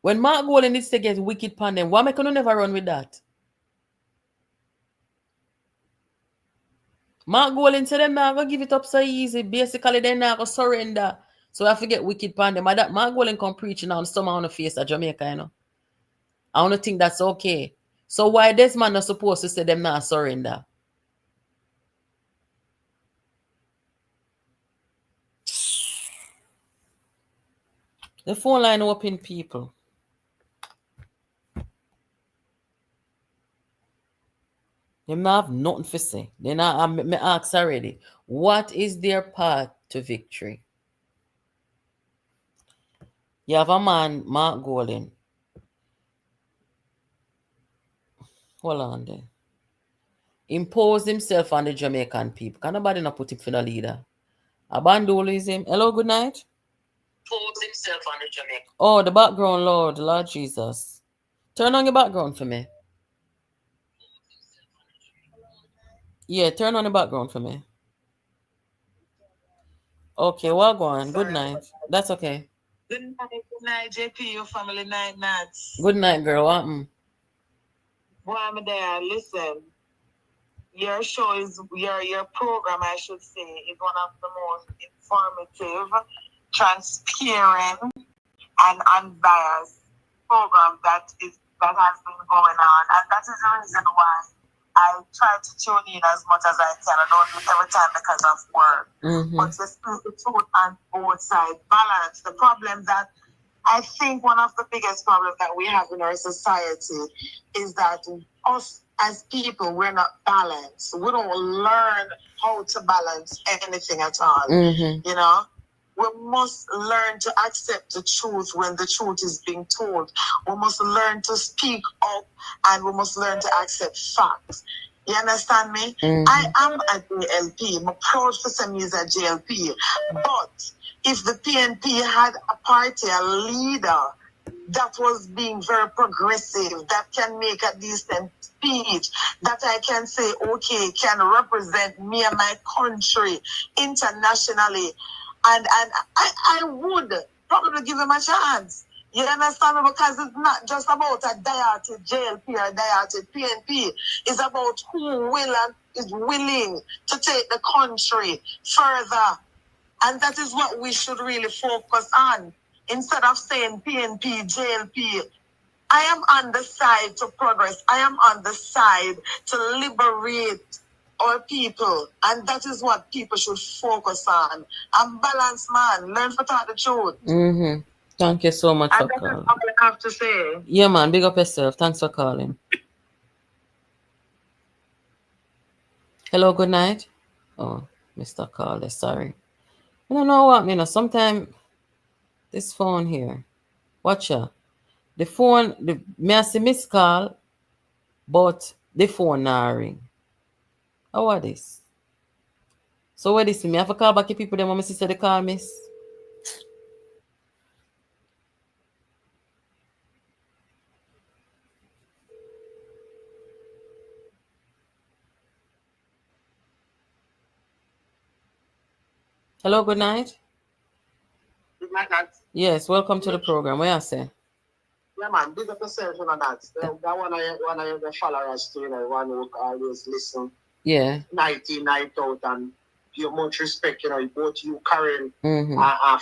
When Mark Golding needs to get wicked pan them, why make you never run with that? Mark Golding said them not gonna give it up so easy. Basically, they not gonna surrender. So I forget wicked pan them. That Mark Golding come preaching on some on the face of Jamaica, you know. I don't think that's okay. So why this man not supposed to say them not surrender? The phone line open, people. They not have nothing to say. They not me ask already. What is their path to victory? You have a man, Mark Golding. Hold on there. Impose himself on the Jamaican people. Can nobody not put him for the leader? Abandolo is him. Hello, good night. Impose himself on the Jamaican. Oh, the background, Lord Jesus. Turn on your background for me. Yeah, turn on the background for me. Okay, well, go on. Good night. That's okay. Good night, JP, your family night, Nats. Good night, girl. What happened? Boy, I'm there. Listen, your show is your program, I should say, is one of the most informative, transparent, and unbiased program that has been going on, and that is the reason why I try to tune in as much as I can. I don't do it every time because of work. Mm-hmm. But to speak the truth on both sides, balance. The problem that I think one of the biggest problems that we have in our society is that us as people, we're not balanced. We don't learn how to balance anything at all. Mm-hmm. You know? We must learn to accept the truth when the truth is being told. We must learn to speak up, and we must learn to accept facts. You understand me? Mm-hmm. I am a JLP. I'm proud for some years at JLP. But if the PNP had a party, a leader that was being very progressive, that can make a decent speech, that I can say, okay, can represent me and my country internationally, and I would probably give him a chance. You understand me? Because it's not just about a dieted JLP or a dieted PNP. It's about who will and is willing to take the country further. And that is what we should really focus on. Instead of saying PNP, JLP, I am on the side to progress. I am on the side to liberate our people, and that is what people should focus on. I'm balanced, man. Learn to tell the truth. Mm-hmm. Thank you so much for calling. That's all I have to say. Yeah, man. Big up yourself. Thanks for calling. Hello, good night. Oh, Mr. Caller, sorry. I don't know what, sometimes this phone here, watch ya. The phone, me I see miss call, but the phone not ring. How what this? So what this? Me have to call back the people them when my sister they call miss. Hello, good night. Good night, lads. Yes, welcome to the program. What you say? Yeah, man, big up yourself, that. That one of your followers too, one who always listen. Yeah. Night in, night out, and give much respect, both you, Karen, Mm-hmm.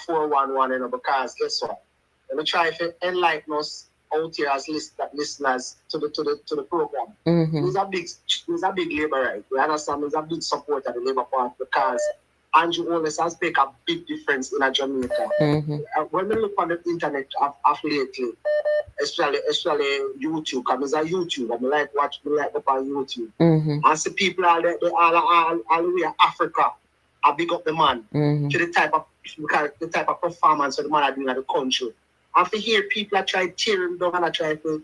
411, because guess what? Let me try to enlighten us out here as listeners to the program. Mm-hmm. He's a big Labourite. We understand he's a big supporter of the Labour Party because Andrew always has made a big difference in Jamaica. Mm-hmm. When we look on the internet of lately, especially YouTube, because I'm a YouTube, I like watch me like up on YouTube. Mm-hmm. And see people all the way in Africa, I big up the man to the type of performance that the man are doing in the country. And to hear people try to tear him down and I try to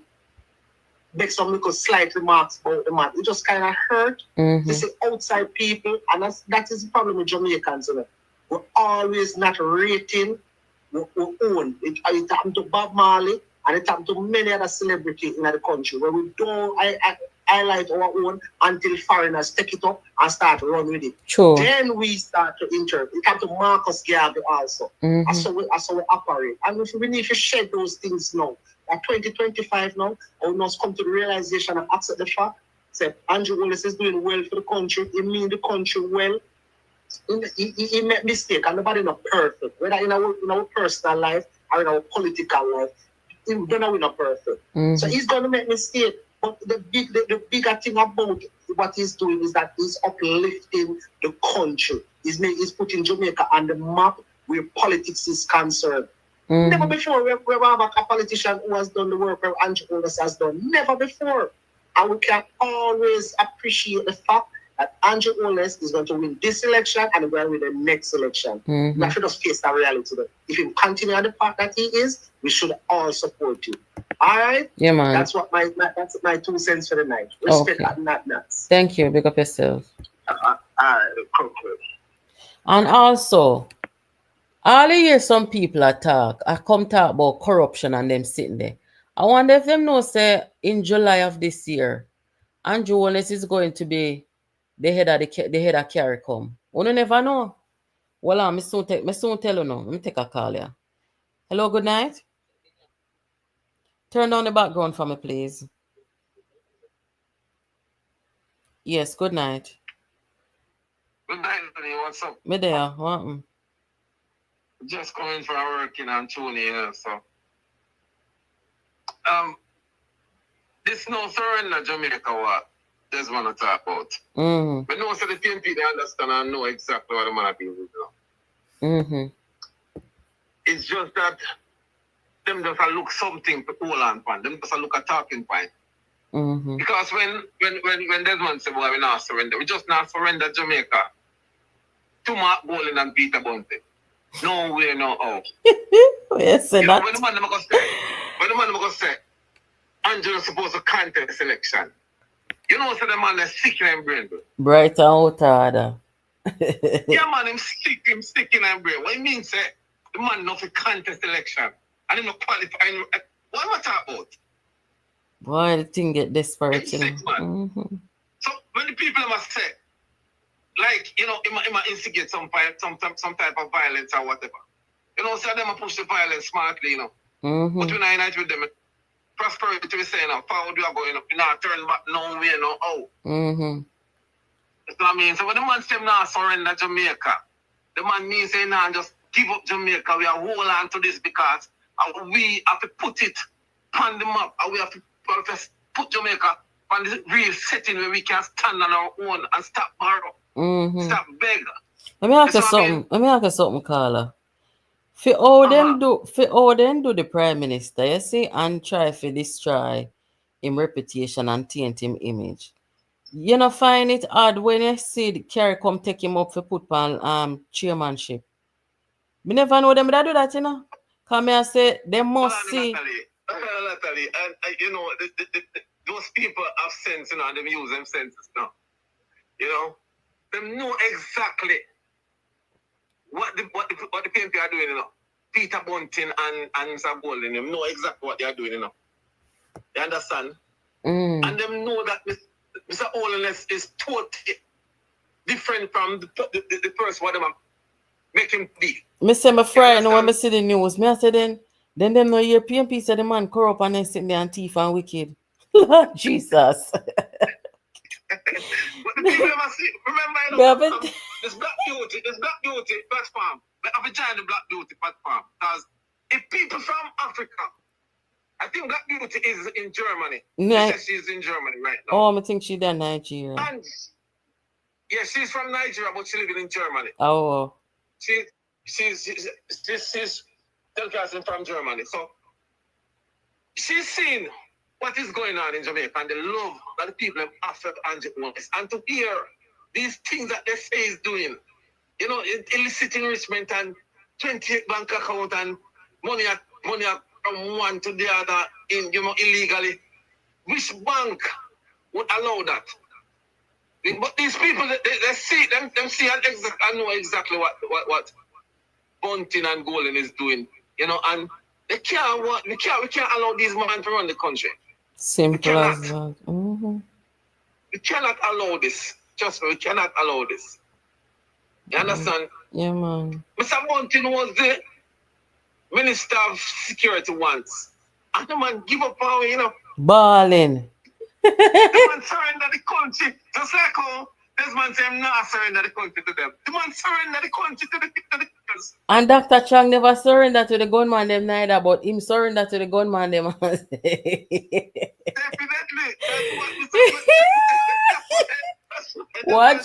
make some little slight remarks about the man, it just kind of hurt. Mm-hmm. To see outside people, and that is the problem with Jamaicans. We're always not rating our own. It happened to Bob Marley and it happened to many other celebrities in the country where we don't highlight our own until foreigners take it up and start to run with it. Sure. Then we start to enter. It happened to Marcus Garvey also. Mm-hmm. That's how we operate. And we need to shed those things now. At 2025 now, we must come to the realization and accept the fact that Andrew Wallace is doing well for the country. He means the country well. He made mistake, and nobody not perfect. Whether in our personal life or in our political life, we're not perfect. Mm-hmm. So he's going to make mistake. But the bigger thing about what he's doing is that he's uplifting the country. He's putting Jamaica on the map where politics is concerned. Mm-hmm. Never before we have a politician who has done the work where Andrew Wallace has done. Never before. And we can always appreciate the fact that Andrew Wallace is going to win this election and going to win the next election. Mm-hmm. We should just face that reality. If he continue on the path that he is, we should all support you. All right? Yeah, man. That's my 2 cents for the night. Respect that, not nuts. Thank you. Big up yourself. All right, cool. And also, all you hear some people talk about corruption and them sitting there. I wonder if them know say in July of this year, Andrew Wallace is going to be the head of CARICOM. You never know. Well, I soon tell you now. Let me take a call here. Hello, good night. Turn down the background for me, please. Yes, good night. Good night, honey. What's up? Me there. What? Just coming for working on tuning here, so. This no surrender Jamaica what there's one to talk about. Mm-hmm. But no, so the PNP they understand and know exactly what the man is doing now. Mm-hmm. It's just that them just a look something to hold on pan. Them just a look a talking point. Mm-hmm. Because when Desmond said, boy, we not surrender, we just not surrender Jamaica to Mark Bolin and Peter Bunting. No way, no how. Yes, you know, when the man go say, Andrew is supposed to contest election. You know, so the man is sick in his brain, bro. Bright out order. Yeah, man, him sick in his brain. What it means, say, the man not to contest election. And him not qualifying. What am I talking about? Boy, the thing get desperate, you know. Sick, man. Mm-hmm. So when the people must say, like, you know, it might instigate some type of violence or whatever. You know, so them push the violence smartly, you know. Mm-hmm. But when I unite with them, prosperity we say, you know, forward we are going up, you know, turn back no way, no how. Mm-hmm. That's what I mean. So when the man say now surrender Jamaica, the man means say now just give up Jamaica. We are hold on to this because we have to put it on the map. And we have to put Jamaica on the real setting where we can stand on our own and stop borrow. Mm-hmm. Stop beg. Let me ask you something, Carla. For all them do the Prime Minister, you see, and try to destroy him reputation and taint him image. You know, find it odd when you see the CARICOM take him up for put on chairmanship. Me never know them that do that, you know. Come here, say they must see. Natalie, and you know, those people have sense, you know, and them use them senses now. You know, them know exactly what the PNP are doing, you know. Peter Bunting and Mr. Golden, them know exactly what they are doing, you know. You understand? And them know that Mr. Holiness is totally different from the person what them are making be. Me say my friend when me see the news, me I say then them know your PNP say the man corrupt and then sitting there and thief and wicked. Lord Jesus. But the people never see. Remember, you know, this Black Beauty platform. But I've joined the Black Beauty platform because if people from Africa, I think Black Beauty is in Germany. Yeah. She says she's in Germany right now. Oh, I think she's in Nigeria. And yeah, she's from Nigeria, but she's living in Germany. Oh. She's from Germany. So she's seen what is going on in Jamaica and the love that the people have offered Andrew Holness. And to hear these things that they say is doing, you know, illicit enrichment and 28 bank account and money from one to the other in, you know, illegally. Which bank would allow that? But these people, they see them see and know exactly what Bunting and Golden is doing, you know, and we can't allow these men to run the country. Simple as that. Mm-hmm. We cannot allow this. Trust me, we cannot allow this. You understand? Yeah, man. Mr. Bunting was the Minister of Security once. And the man give up power, you know. Balling. The man surrender the country. Just like how this man say, I'm not surrender the country to them. The man surrender the country to the people. And Dr. Chang never surrender to the gunman them neither, but him surrender to the gunman them. Definitely. What?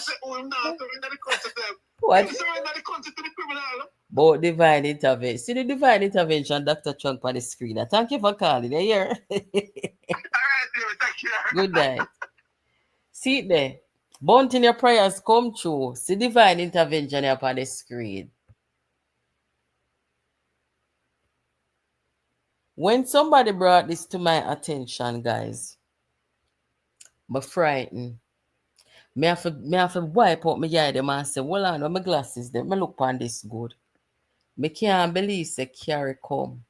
What? Surrender the country to the criminal. Both divine intervention. See the divine intervention, Dr. Chang on the screen. Thank you for calling. You hear? All right, thank you. Good night. See it there. Bunting your prayers come true. See divine intervention up on the screen. When somebody brought this to my attention, guys, I'm frightened. Me have to wipe out my eye them and say, hold on, my glasses them. Me look on this good. Me can't believe say Carrie come.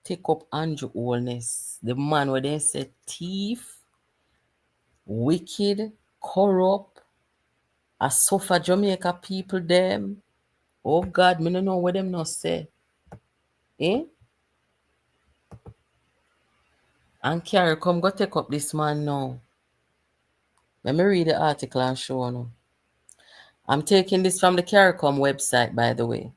Take up Andrew Holness. The man where they say thief, wicked, corrupt, a suffer Jamaica people them. Oh God, me no know what them not say. Eh? And Carrie come go take up this man now. Let me read the article and show you. I'm taking this from the CARICOM website, by the way.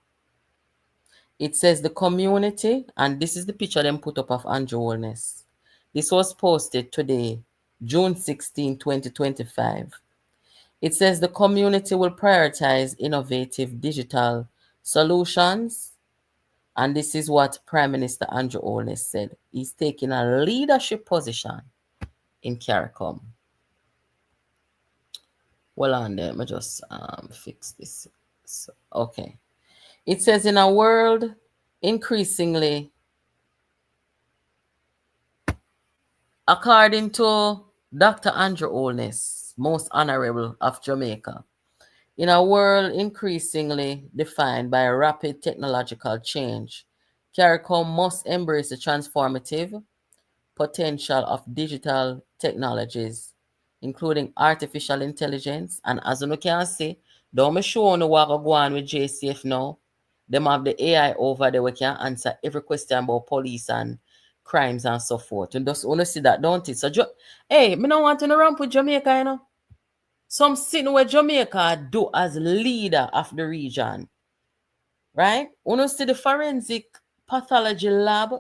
It says the community, and this is the picture them put up of Andrew Holness. This was posted today, June 16, 2025. It says the community will prioritize innovative digital solutions. And this is what Prime Minister Andrew Holness said. He's taking a leadership position in CARICOM. Well, on there, let me just fix this. So, okay. It says in a world increasingly, according to Dr. Andrew Holness, most honorable of Jamaica, in a world increasingly defined by rapid technological change, CARICOM must embrace the transformative potential of digital technologies, including artificial intelligence. And as you can see, don't me show you what go on with JCF now. Them have the AI over there we can answer every question about police and crimes and so forth. And just want to see that, don't it? So, hey, me don't want to ramp with Jamaica, you know. Some sitting where Jamaica do as leader of the region. Right? Want to see the forensic pathology lab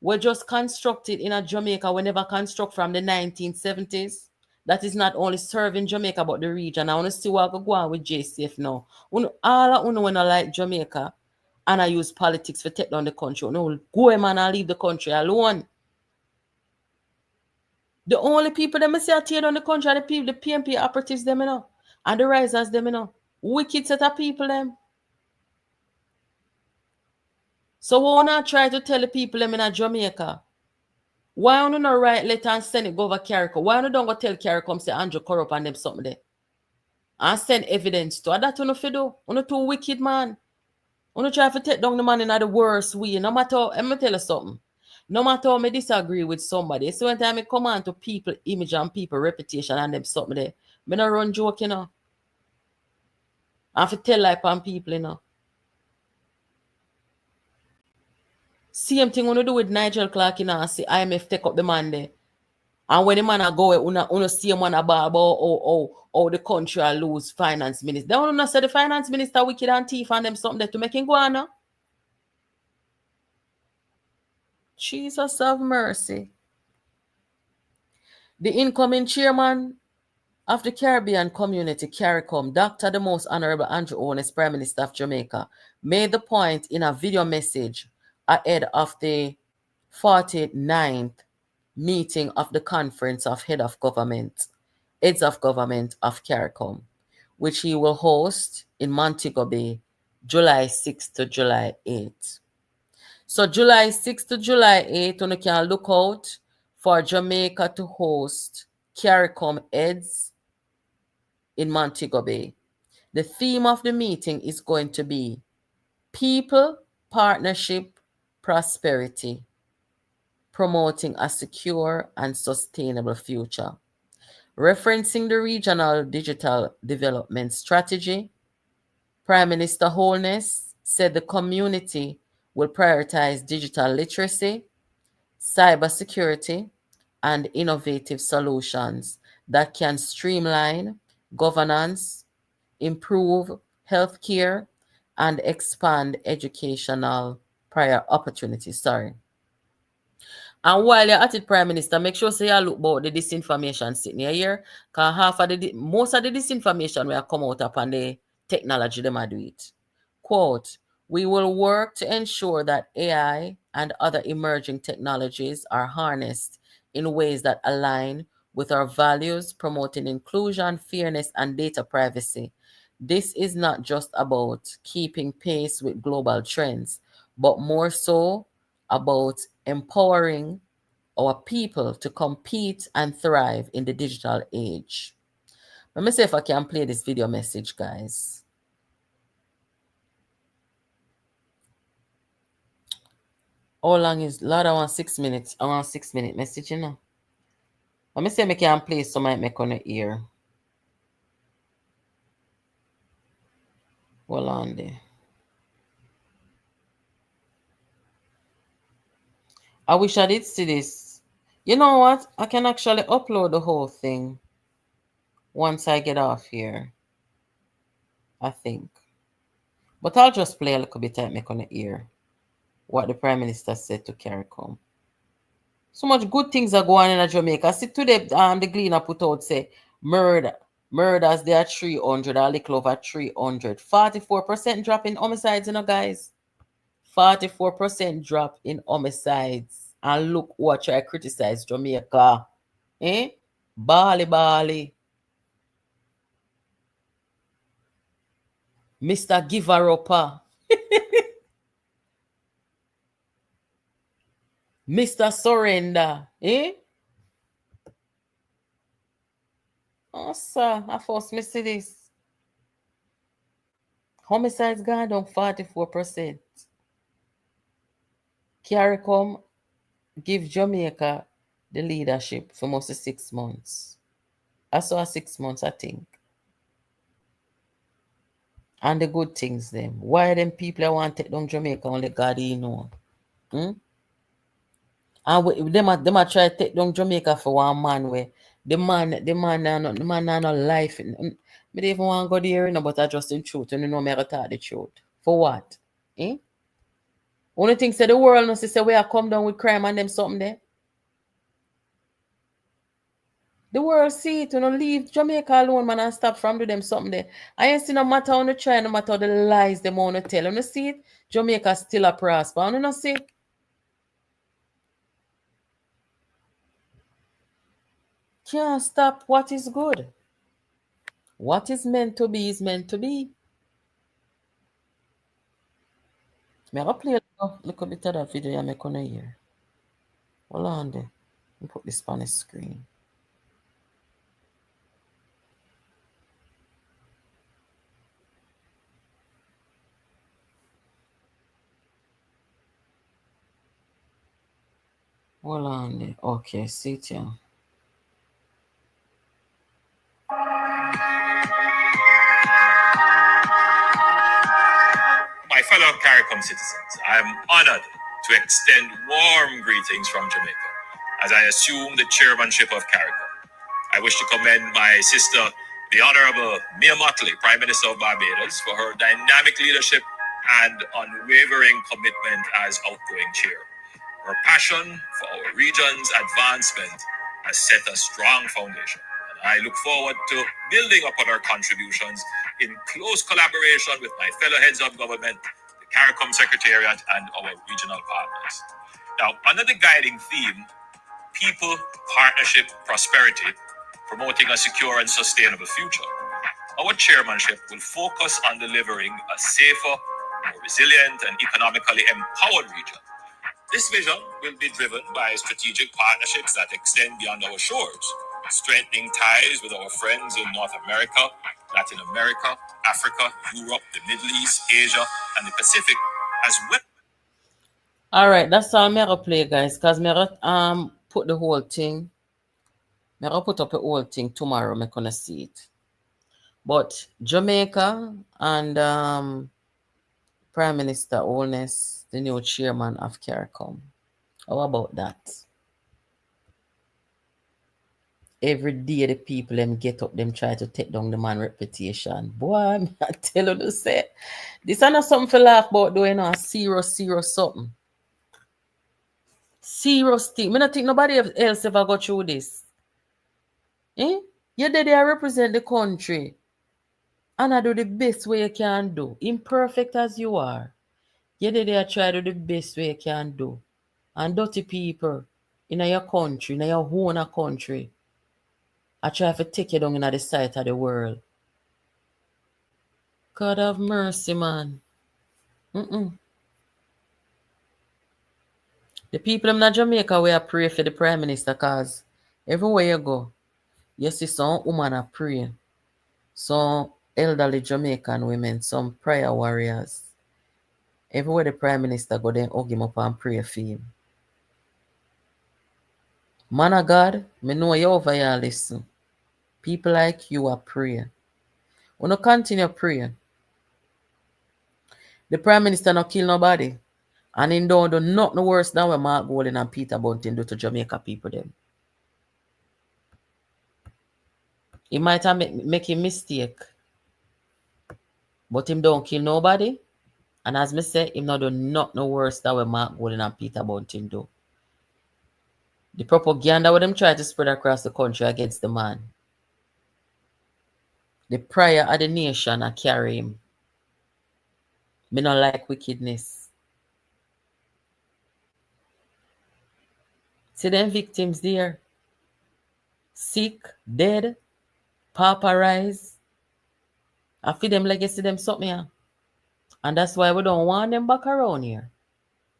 were just constructed in a Jamaica, we never construct from the 1970s. That is not only serving Jamaica, but the region. I want to see what go on with JCF now. All I when I like Jamaica, and I use politics for take down the country. No, go man and leave the country alone. The only people that I see tear down the country are the people, the PNP operatives them, you know, and the risers them, you know. Wicked set of people them. So why not try to tell the people them in Jamaica? Why don't you write letter and send it go over Carrico? Why don't go tell Carrico say Andrew corrupt and them something there? And send evidence to that you know do. You too wicked, man. You try to take down the man in the worst way. No matter, let me tell you something. No matter how I disagree with somebody, so when time I come on to people image and people reputation and them something there, I don't run joke, you know. I have to tell like on people, you know. Same thing when you do with Nigel Clark, you know, and see IMF take up the man there. And when the man a go, you see him on a bar about how the country a lose finance minister. They don't say the finance minister wicked and thief and them something there to make him go on now. Jesus have mercy. The incoming chairman of the Caribbean Community, CARICOM, Dr. the Most Honorable Andrew Owens, Prime Minister of Jamaica, made the point in a video message ahead of the 49th meeting of the Conference of Heads of Government of CARICOM, which he will host in Montego Bay, July 6th to July 8th. So July 6th to July 8th, you can look out for Jamaica to host CARICOM heads in Montego Bay. The theme of the meeting is going to be People, Partnership, Prosperity, promoting a secure and sustainable future. Referencing the regional digital development strategy, Prime Minister Holness said the community will prioritize digital literacy, cybersecurity, and innovative solutions that can streamline governance, improve healthcare, and expand educational opportunities. And while you're at it, Prime Minister, make sure you look about the disinformation sitting here, because most of the disinformation will come out upon the technology they might do it. Quote, we will work to ensure that AI and other emerging technologies are harnessed in ways that align with our values, promoting inclusion, fairness, and data privacy. This is not just about keeping pace with global trends, but more so about empowering our people to compete and thrive in the digital age. Let me see if I can play this video message, guys. How long is Lord? I want 6 minutes. I want 6 minute message, you know. Let me see if I can play some I make on the ear. Hold on there. I wish I did see this. You know what? I can actually upload the whole thing once I get off here, I think. But I'll just play a little bit I make on the ear. What the Prime Minister said to CARICOM. So much good things are going on in Jamaica. I see today the Gleaner put out say murders they are 300, a little over 300. 44% drop in homicides, you know, guys. 44% drop in homicides. And look what try criticize Jamaica. Bali. Mr. Giver Upper. Mr. Surrender. Oh, sir, I first me see this. Homicides gone down 44%. CARICOM give Jamaica the leadership for most of 6 months. I saw 6 months, I think. And the good things them. Why them people want to take down Jamaica only God you know? And them a try to take down Jamaica for one man where the man no life. Me don't even want to go there, you know, but I just the truth. You know me I tell the truth. For what? Only thing say the world no say we are come down with crime and them something there. The world see it, you know, leave Jamaica alone, man, and stop from do them something there. I ain't see no matter how you try, no matter the lies them want to tell. You see it? Jamaica still a prosper. You know see? Can't stop what is good. What is meant to be is meant to be. May I play Oh, look a bit of that video I make on here. Hold on there. Let me put this on the screen. Hold on there. Okay, see it here. My fellow CARICOM citizens, I am honored to extend warm greetings from Jamaica as I assume the chairmanship of CARICOM. I wish to commend my sister, the Honorable Mia Mottley, Prime Minister of Barbados, for her dynamic leadership and unwavering commitment as outgoing chair. Her passion for our region's advancement has set a strong foundation, and I look forward to building upon her contributions in close collaboration with my fellow heads of government, the CARICOM Secretariat, and our regional partners. Now, under the guiding theme, People, Partnership, Prosperity, promoting a secure and sustainable future, our chairmanship will focus on delivering a safer, more resilient, and economically empowered region. This vision will be driven by strategic partnerships that extend beyond our shores, strengthening ties with our friends in North America, Latin America, Africa, Europe, the Middle East, Asia, and the Pacific, as well. All right, that's all I'm gonna play, guys, because I'm put the whole thing. I'm gonna put up the whole thing tomorrow. I'm gonna see it. But Jamaica and Prime Minister Holness, the new chairman of CARICOM. How about that? Every day the people them get up, them try to take down the man reputation. Boy, I tell you to say, this is not something for laugh about doing a serious something. Serious thing. I don't think nobody else ever got through this. Eh? You're there to represent the country. And I do the best way you can do. Imperfect as you are. You're there to try to do the best way you can do. And dirty people in your country, in your own country, I try to take you down in the sight of the world. God have mercy, man. The people in Jamaica, we are pray for the Prime Minister, because everywhere you go, you see some women are praying. Some elderly Jamaican women, some prayer warriors. Everywhere the Prime Minister go, then hug him up and pray for him. Man of God, me know you over here listen. People like you are praying. We no continue praying. The Prime Minister not kill nobody. And he don't do nothing worse than what Mark Golden and Peter Bunting do to Jamaica people them. He might have make a mistake. But him don't kill nobody. And as me say, him not do nothing worse than what Mark Golden and Peter Bunting do. The propaganda what them try to spread across the country against the man. The prayer of the nation I carry him. Me not like wickedness. See them victims there. Sick, dead, pauperized. I feed them legacy them something here. And that's why we don't want them back around here.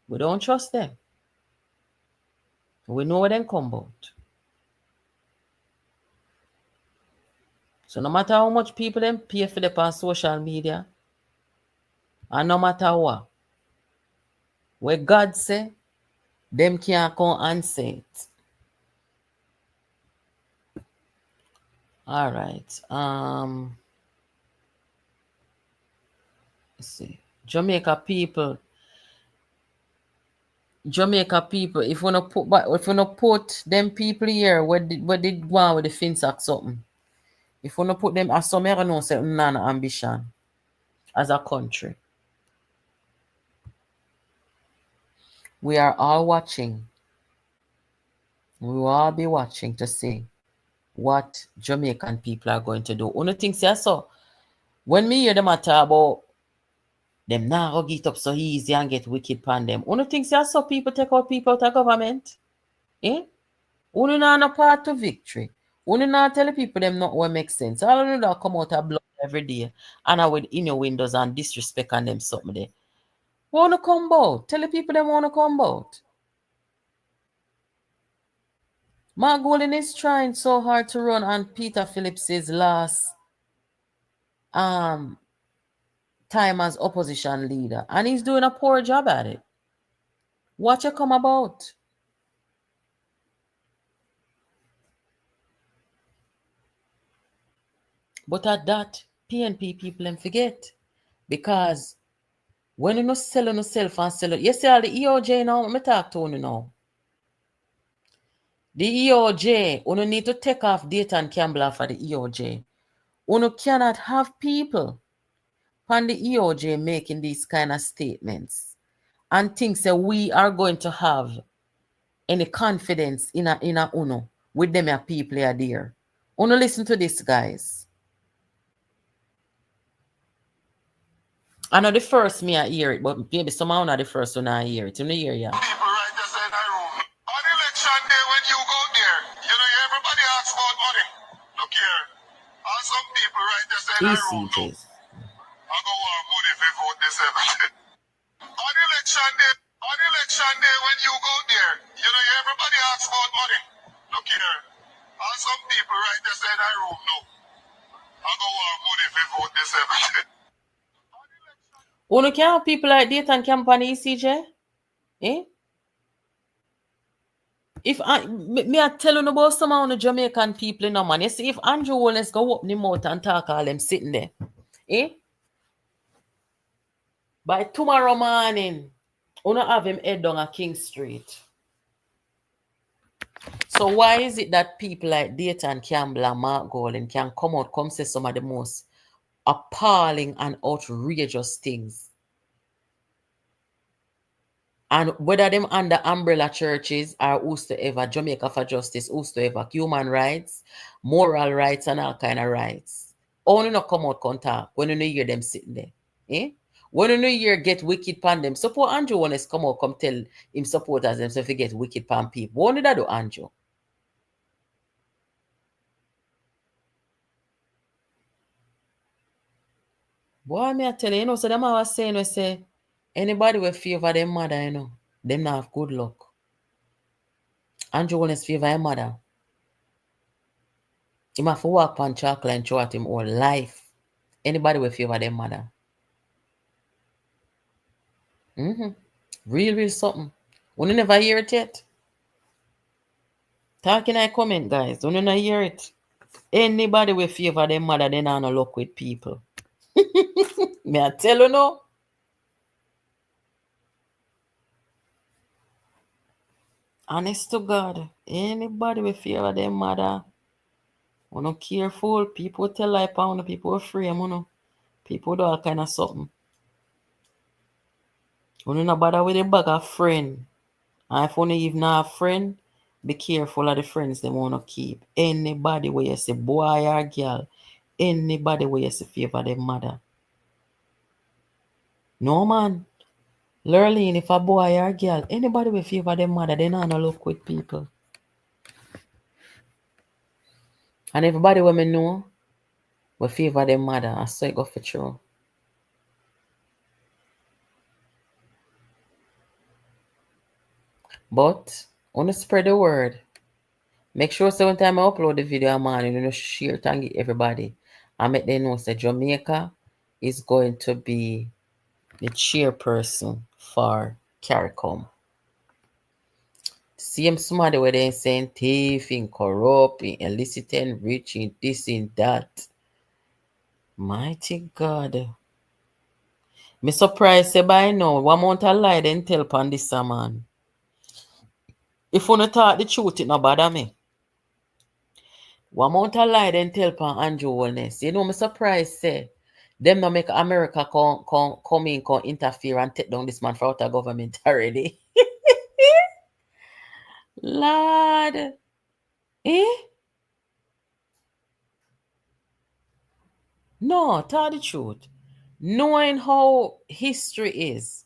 We don't trust them. We know where them come about. So no matter how much people them pay for them on social media, and no matter what, where God say, them can't come and say it. All right. Let's see. Jamaica people, if we not put them people here where did go on with the Finsack something. If we not put them as some know say none ambition as a country. We are all watching. We will all be watching to see what Jamaican people are going to do. One thing say so. When me hear them talk about them now go get up so easy and get wicked pan them. One thing say so people take out people out of government. Eh? One not a part to victory. One not tell the people them not what makes sense. All of them that come out of blood every day and I with in your windows and disrespect on them something there. Wanna come out? Tell the people they wanna come out. Mark Golden is trying so hard to run on Peter Phillips's last time as opposition leader, and he's doing a poor job at it. Watch it come about. But at that, PNP people them forget. Because when you no sell yourself and sell it, you see all the EOJ now, me talk to you now. The EOJ, you need to take off Data and Campbell for the EOJ. You cannot have people on the EOJ making these kind of statements and think that we are going to have any confidence in a UNO with them people are there. Uno listen to this, guys. I know the first me I hear it, but maybe somehow not the first one I hear it. You know hear ya. People right there in that room. On election day when you go there, you know everybody asks about money. Look here. And some people right there in that room. No. I go want money if you vote this everything. On election day when you go there, you know everybody asks about money. Look here. And some people right there in that room. No. I go want money if you vote this everything. Uno can't have people like Data and Camp on ECJ? Eh? If me I tell you about some of the Jamaican people no man. You see, if Andrew Wallace go up the mouth and talk all them sitting there, eh? By tomorrow morning, uno have him head down at King Street. So why is it that people like Data and Campbell and Mark Golden can come say some of the most appalling and outrageous things? And whether them under umbrella churches or whosoever, Jamaica for Justice, whosoever, human rights, moral rights, and all kind of rights. Only not come out contact when you hear them sitting there. Eh? When you hear get wicked pan them. Suppose Andrew Wallace come out, come tell him supporters them so if he get wicked pan people. What did that do, Andrew? Boy, me I tell you, so them I was saying, we say, anybody will favor them mother, them not have good luck. Andrew Wallace favor his mother. He have to walk on chocolate and throughout him whole life. Anybody will favor them mother. Real something. When you never hear it yet. Talk in a comment, guys. When you not hear it. Anybody will favor them mother, they not no luck with people. Me I tell you no. Honest to God. Anybody will favor them mother. When you careful, people tell lie pound, people will frame, People do all kind of something. When you not bother with a bag of friend. And if you even have a friend, be careful of the friends they want to keep. Anybody where you say boy or girl, anybody where you say favor their mother. No man. Lurleen, if a boy or girl, anybody will favor their mother, they not no look with people. And everybody when me know will favor their mother. I say go for true. But want to spread the word. Make sure so when time I upload the video, man, you share it and give everybody. I make them know that Jamaica is going to be the chairperson for CARICOM. Same somebody where they saying thieving, corrupting, illicit, enriching, this and that. Mighty God. Me surprised say by now, what amount of lie they tell upon this man. If you not talk the truth, it no bother me. What amount of lie they tell upon Andrew Wellness. You know, me surprised say them not make America come in, come interfere and take down this man for out of government already. Lord. Eh? No, tell the truth. Knowing how history is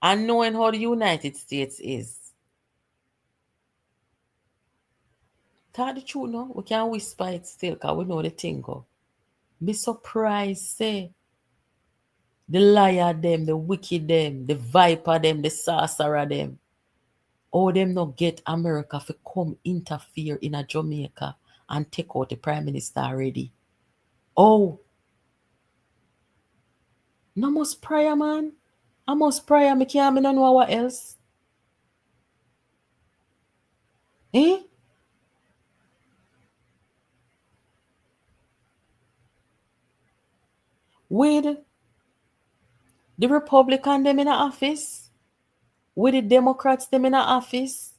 and knowing how the United States is. Tell the truth, no? We can't whisper it still because we know the thing go. Be surprised, say. The liar them, the wicked them, the viper them, the sorcerer them. All them not get America to come interfere in a Jamaica and take out the Prime Minister already. Oh. No must prayer, man. I must prayer. Me can't know what else. Eh? With the Republican them in the office, with the Democrats them in the office,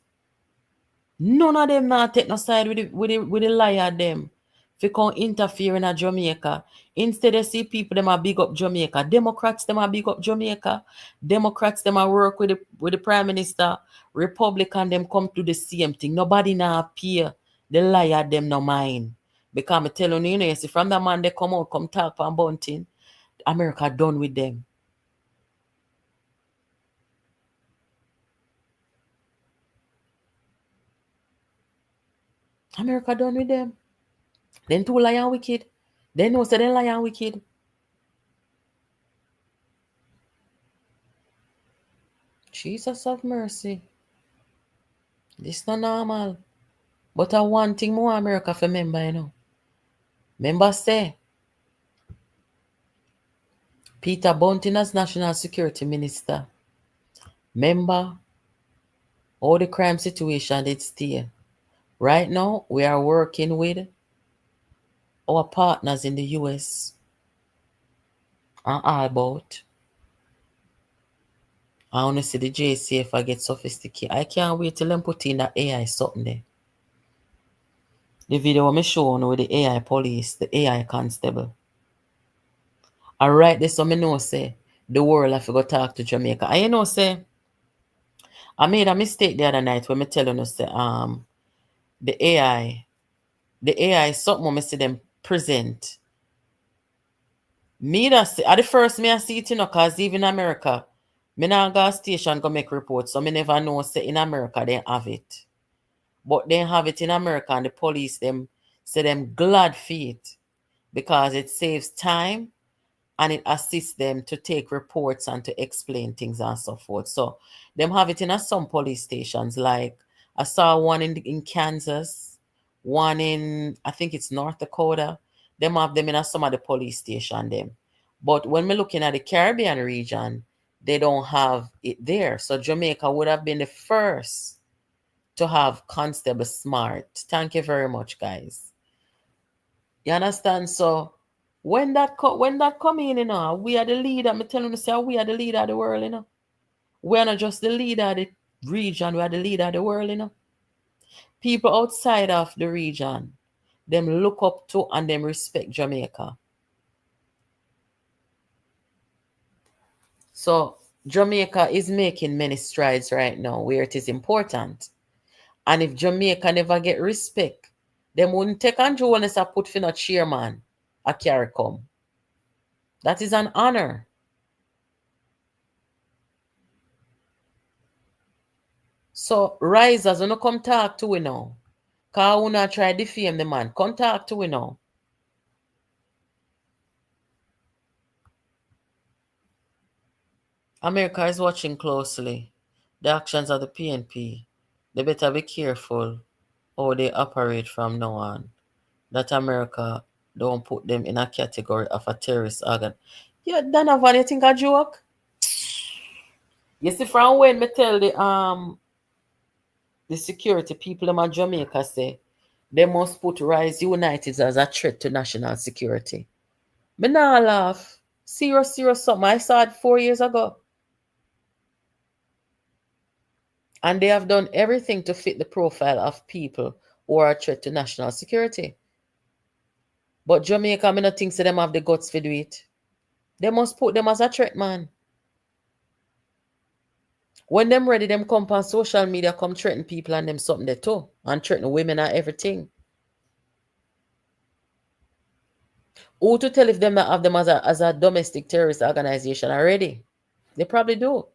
none of them not take no side with the liar them. If you can't interfere in a Jamaica, instead they see people them a big up Jamaica. Democrats them a big up Jamaica. Democrats them a work with the Prime Minister. Republican them come to the same thing. Nobody now appear. The liar them no mind. Because I tell you, you see from the man they come out, come talk on bunting, America done with them. America done with them. Then two lion wicked. They know say they lion wicked. Jesus of mercy. This not normal. But I one thing more America for remember, you know. Remember say Peter Bunting as National Security Minister. Remember all the crime situation did stay. Right now, we are working with our partners in the US and all about. I want to see the JCF get sophisticated. I can't wait till them put in that AI something there. The video I'm showing with the AI police, the AI constable. Alright, this so me know say the world have to go talk to Jamaica. And you know say I made a mistake the other night when me telling you say the AI something I see them present. Me that see, at the first me I see it, you know, cause even in America, me not go station go make reports, so me never know say in America they have it. But they have it in America and the police them say them glad for it because it saves time and it assists them to take reports and to explain things and so forth. So them have it in some police stations. Like I saw one in Kansas, one in I think it's North Dakota. Them have them in some of the police station them. But when we're looking at the Caribbean region, they don't have it there. So Jamaica would have been the first to have Constable Smart. Thank you very much, guys. You understand? So when that come in, you know, we are the leader. I'm telling you, say we are the leader of the world, you know. We are not just the leader of the region, we are the leader of the world, you know. People outside of the region, them look up to and them respect Jamaica. So Jamaica is making many strides right now where it is important. And if Jamaica never get respect, them wouldn't take Andrew unless I put for no chairman a CARICOM. That is an honor. So risers, when you come talk to we now. Cause we not try defame the man. Come talk to we now. America is watching closely the actions of the PNP. They better be careful how they operate from now on. That America don't put them in a category of a terrorist organ. Yeah, Donovan, you think a joke? You see, from when me tell the security people in Jamaica say they must put Rise United as a threat to national security. Me nah laugh. Serious something. I saw it 4 years ago. And they have done everything to fit the profile of people who are a threat to national security. But Jamaica, I don't think so them have the guts to do it. They must put them as a threat, man. When them ready, them come on social media, come threaten people and them something there too. And threaten women and everything. Who to tell if them not have them as a domestic terrorist organization already? They probably do.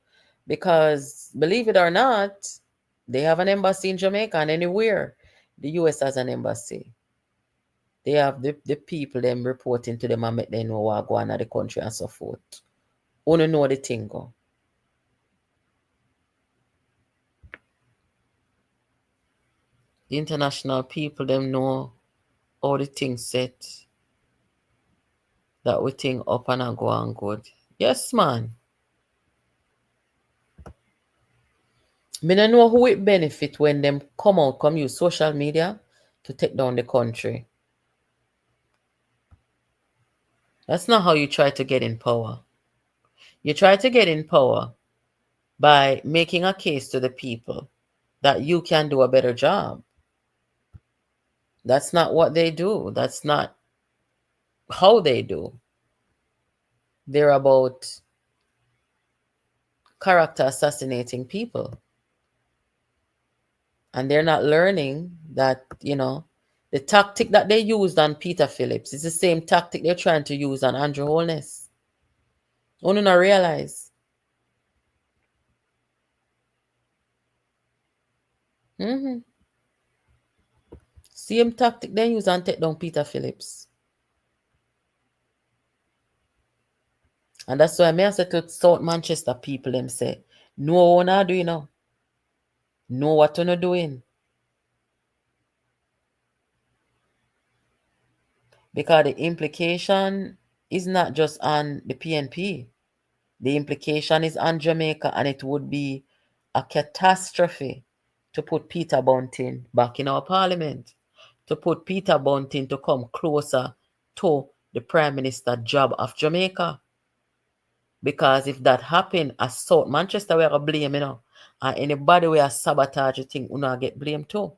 Because believe it or not, they have an embassy in Jamaica and anywhere the US has an embassy. They have the people them reporting to them and make them know what go on in the country and so forth. Wanna know the thing go. The international people them know all the things set that we think up and go on good. Yes, man. Me don't know who it benefit when them come use social media to take down the country. That's not how you try to get in power. You try to get in power by making a case to the people that you can do a better job. That's not what they do. That's not how they do. They're about character assassinating people. And they're not learning that, the tactic that they used on Peter Phillips is the same tactic they're trying to use on Andrew Holness. Only not realize. Same tactic they use on take down Peter Phillips. And that's why I say to South Manchester people, them say, know what I do, know what you're doing. Because the implication is not just on the PNP. The implication is on Jamaica, and it would be a catastrophe to put Peter Bunting back in our parliament, to put Peter Bunting to come closer to the Prime Minister job of Jamaica. Because if that happen, as South Manchester, we are going to blame, and anybody we are sabotage, you think we not get blamed too.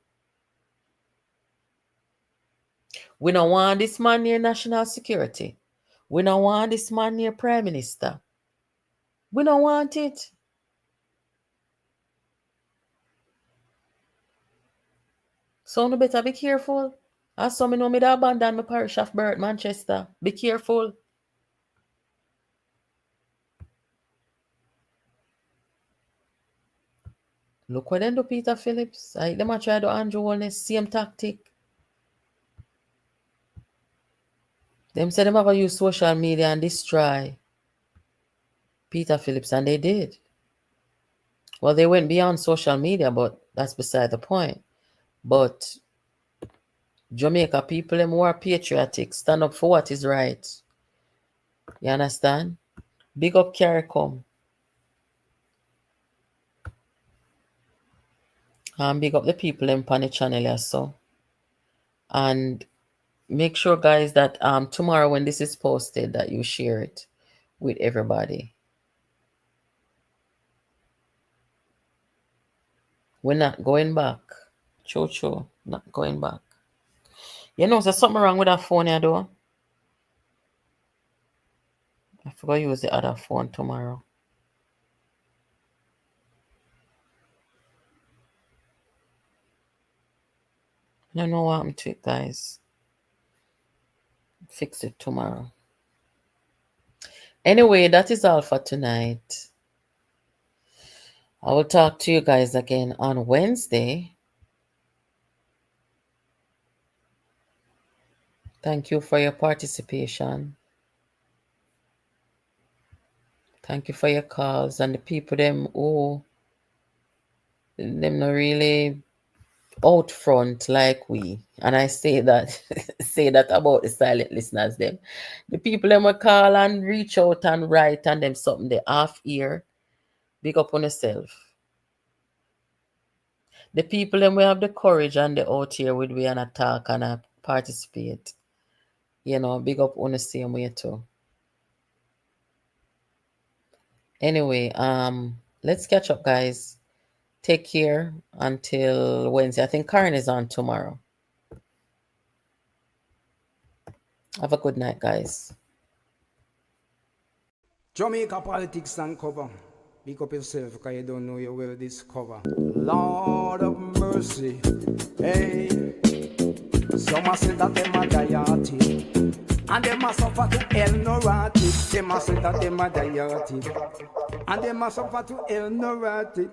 We don't want this man near national security. We don't want this man near Prime Minister. We don't want it. So you better be careful. As some know me that abandon my parish of birth, Manchester. Be careful. Look what they do, Peter Phillips. Them try to Andrew Holness, same tactic. Them said them have to use social media and destroy Peter Phillips, and they did. Well, they went beyond social media, but that's beside the point. But Jamaica people, them more patriotic, stand up for what is right. You understand? Big up CARICOM. And big up the people in the channel so. And make sure, guys, that tomorrow when this is posted, that you share it with everybody. We're not going back. Cho, not going back. There's something wrong with that phone here, though. I forgot to use the other phone tomorrow. I don't know what happened to it, guys. Fix it tomorrow. Anyway, that is all for tonight. I will talk to you guys again on Wednesday. Thank you for your participation. Thank you for your calls, and the people them not really out front like we. And I say that about the silent listeners them. The people them will call and reach out and write and them something they half ear. Big up on yourself. The people them will have the courage and the out here with we and attack and participate. Big up on the same way too. Anyway, let's catch up, guys. Take care until Wednesday. I think Karen is on tomorrow. Have a good night, guys. Jamaica politics and cover. Pick up yourself, because you don't know you will discover. Lord of mercy, hey. Some say that them a diatic, and them a suffer to hell neurotic. Them a say that them a diatic, and them a suffer to hell neurotic.